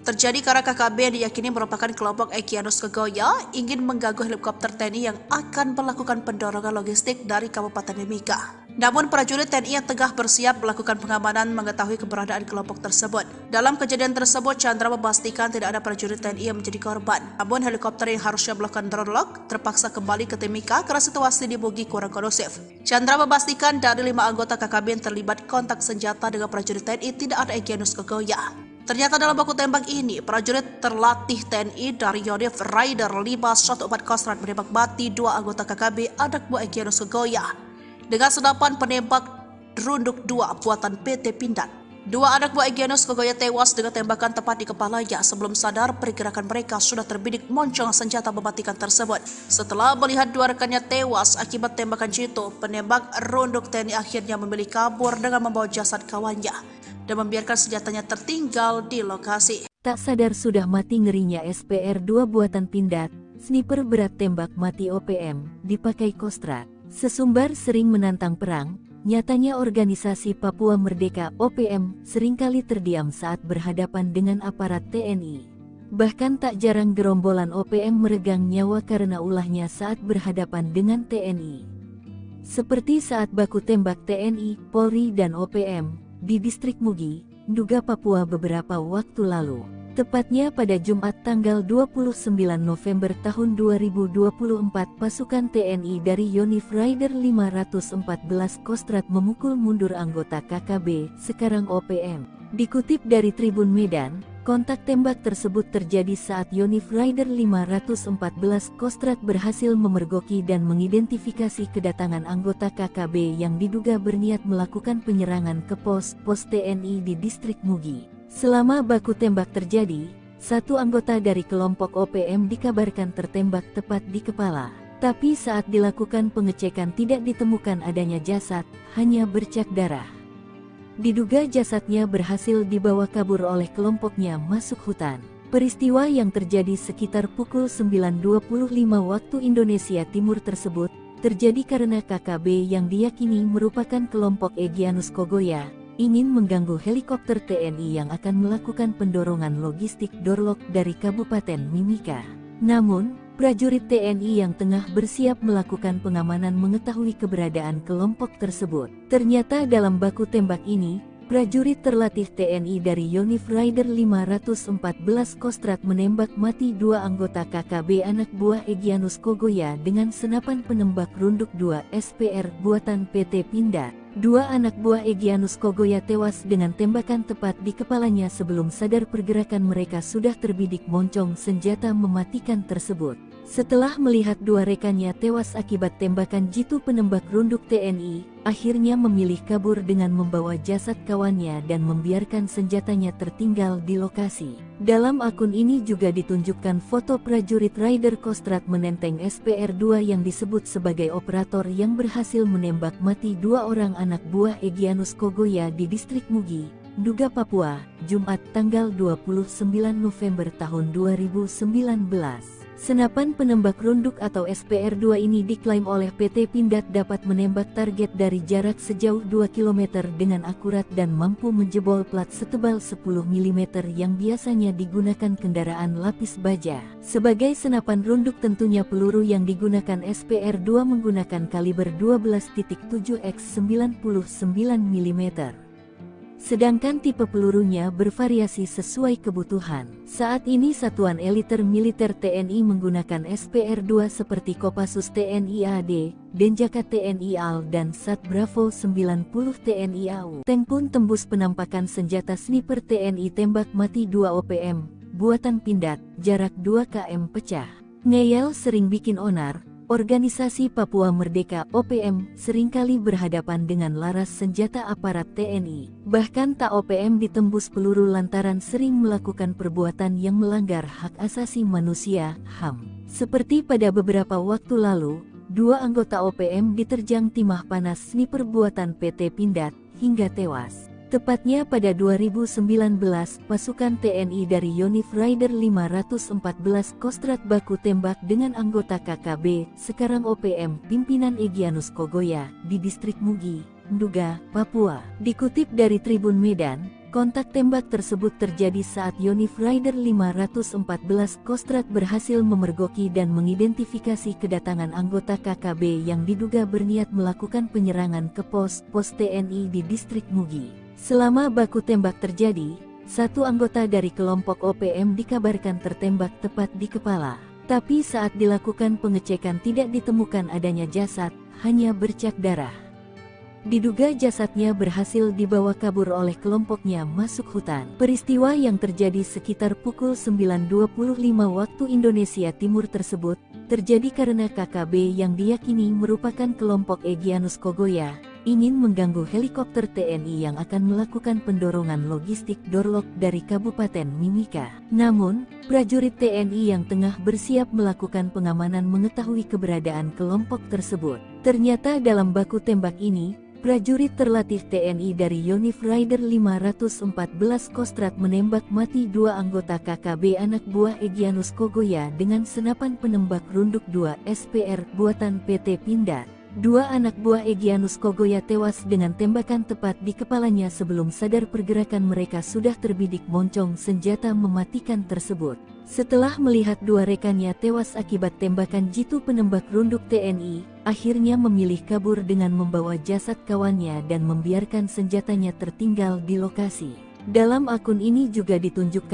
Terjadi karena KKB yang diyakini merupakan kelompok Egyanus Kogoya ingin mengganggu helikopter TNI yang akan melakukan pendorongan logistik dari Kabupaten Mimika. Namun prajurit TNI yang tengah bersiap melakukan pengamanan mengetahui keberadaan kelompok tersebut. Dalam kejadian tersebut, Chandra memastikan tidak ada prajurit TNI yang menjadi korban. Namun helikopter yang harusnya melakukan drone lock terpaksa kembali ke Timika karena situasi di Mugi kurang kondusif. Chandra memastikan dari 5 anggota KKB yang terlibat kontak senjata dengan prajurit TNI tidak ada Egyanus Kogoya. Ternyata dalam baku tembak ini, prajurit terlatih TNI dari Yonif Rider 514 Kostrad menembak mati 2 anggota KKB anak buah Egyanus Kogoya dengan senapan penembak Runduk 2 buatan PT Pindad. 2 anak buah Egyanus Kogoya tewas dengan tembakan tepat di kepalanya. Sebelum sadar, pergerakan mereka sudah terbidik moncong senjata mematikan tersebut. Setelah melihat 2 rekannya tewas akibat tembakan jitu, penembak Runduk TNI akhirnya memilih kabur dengan membawa jasad kawannya dan membiarkan senjatanya tertinggal di lokasi. Tak sadar sudah mati ngerinya SPR 2 buatan Pindad, sniper berat tembak mati OPM, dipakai Kostrad. Sesumbar sering menantang perang, nyatanya organisasi Papua Merdeka OPM seringkali terdiam saat berhadapan dengan aparat TNI. Bahkan tak jarang gerombolan OPM meregang nyawa karena ulahnya saat berhadapan dengan TNI. Seperti saat baku tembak TNI, Polri dan OPM di distrik Mugi, Nduga, Papua beberapa waktu lalu. Tepatnya pada Jumat tanggal 29 November tahun 2024, pasukan TNI dari Yonif Rider 514 Kostrad memukul mundur anggota KKB, sekarang OPM. Dikutip dari Tribun Medan, kontak tembak tersebut terjadi saat Yonif Rider 514 Kostrad berhasil memergoki dan mengidentifikasi kedatangan anggota KKB yang diduga berniat melakukan penyerangan ke pos TNI di distrik Mugi. Selama baku tembak terjadi, satu anggota dari kelompok OPM dikabarkan tertembak tepat di kepala. Tapi saat dilakukan pengecekan tidak ditemukan adanya jasad, hanya bercak darah. Diduga jasadnya berhasil dibawa kabur oleh kelompoknya masuk hutan. Peristiwa yang terjadi sekitar pukul 9.25 waktu Indonesia Timur tersebut terjadi karena KKB yang diyakini merupakan kelompok Egyanus Kogoya ingin mengganggu helikopter TNI yang akan melakukan pendorongan logistik Dorlok dari Kabupaten Mimika. Namun, prajurit TNI yang tengah bersiap melakukan pengamanan mengetahui keberadaan kelompok tersebut. Ternyata dalam baku tembak ini, prajurit terlatih TNI dari Yonif Rider 514 Kostrad menembak mati dua anggota KKB anak buah Egyanus Kogoya dengan senapan penembak runduk 2 SPR buatan PT Pindad. Dua anak buah Egyanus Kogoya tewas dengan tembakan tepat di kepalanya sebelum sadar pergerakan mereka sudah terbidik moncong senjata mematikan tersebut. Setelah melihat dua rekannya tewas akibat tembakan jitu penembak runduk TNI, akhirnya memilih kabur dengan membawa jasad kawannya dan membiarkan senjatanya tertinggal di lokasi. Dalam akun ini juga ditunjukkan foto prajurit Rider Kostrad menenteng SPR-2 yang disebut sebagai operator yang berhasil menembak mati dua orang anak buah Egyanus Kogoya di distrik Mugi, Nduga, Papua, Jumat tanggal 29 November tahun 2019. Senapan penembak runduk atau SPR-2 ini diklaim oleh PT Pindad dapat menembak target dari jarak sejauh 2 km dengan akurat dan mampu menjebol plat setebal 10 mm yang biasanya digunakan kendaraan lapis baja. Sebagai senapan runduk tentunya peluru yang digunakan SPR-2 menggunakan kaliber 12.7 x 99 mm. Sedangkan tipe pelurunya bervariasi sesuai kebutuhan. Saat ini Satuan Eliter Militer TNI menggunakan SPR-2 seperti Kopassus TNI AD, Denjaka TNI AL dan Sat Bravo 90 TNI AU. Tank pun tembus penampakan senjata sniper TNI tembak mati 2 OPM, buatan Pindad, jarak 2 km pecah. Ngeyel sering bikin onar. Organisasi Papua Merdeka OPM seringkali berhadapan dengan laras senjata aparat TNI. Bahkan tak OPM ditembus peluru lantaran sering melakukan perbuatan yang melanggar hak asasi manusia (HAM). Seperti pada beberapa waktu lalu, dua anggota OPM diterjang timah panas sniper buatan PT Pindad hingga tewas. Tepatnya pada 2019, pasukan TNI dari Yonif Rider 514 Kostrad baku tembak dengan anggota KKB, sekarang OPM, pimpinan Egyanus Kogoya, di distrik Mugi, Nduga, Papua. Dikutip dari Tribun Medan, kontak tembak tersebut terjadi saat Yonif Rider 514 Kostrad berhasil memergoki dan mengidentifikasi kedatangan anggota KKB yang diduga berniat melakukan penyerangan ke pos TNI di distrik Mugi. Selama baku tembak terjadi, satu anggota dari kelompok OPM dikabarkan tertembak tepat di kepala. Tapi saat dilakukan pengecekan tidak ditemukan adanya jasad, hanya bercak darah. Diduga jasadnya berhasil dibawa kabur oleh kelompoknya masuk hutan. Peristiwa yang terjadi sekitar pukul 9.25 waktu Indonesia Timur tersebut terjadi karena KKB yang diyakini merupakan kelompok Egyanus Kogoya ingin mengganggu helikopter TNI yang akan melakukan pendorongan logistik Dorlok dari Kabupaten Mimika. Namun, prajurit TNI yang tengah bersiap melakukan pengamanan mengetahui keberadaan kelompok tersebut. Ternyata dalam baku tembak ini, Prajurit terlatih TNI dari Yonif Rider 514 Kostrad menembak mati 2 anggota KKB anak buah Egyanus Kogoya dengan senapan penembak runduk 2 SPR buatan PT Pindad. 2 anak buah Egyanus Kogoya tewas dengan tembakan tepat di kepalanya sebelum sadar pergerakan mereka sudah terbidik moncong senjata mematikan tersebut. Setelah melihat 2 rekannya tewas akibat tembakan jitu penembak runduk TNI, akhirnya memilih kabur dengan membawa jasad kawannya dan membiarkan senjatanya tertinggal di lokasi. Dalam akun ini juga ditunjukkan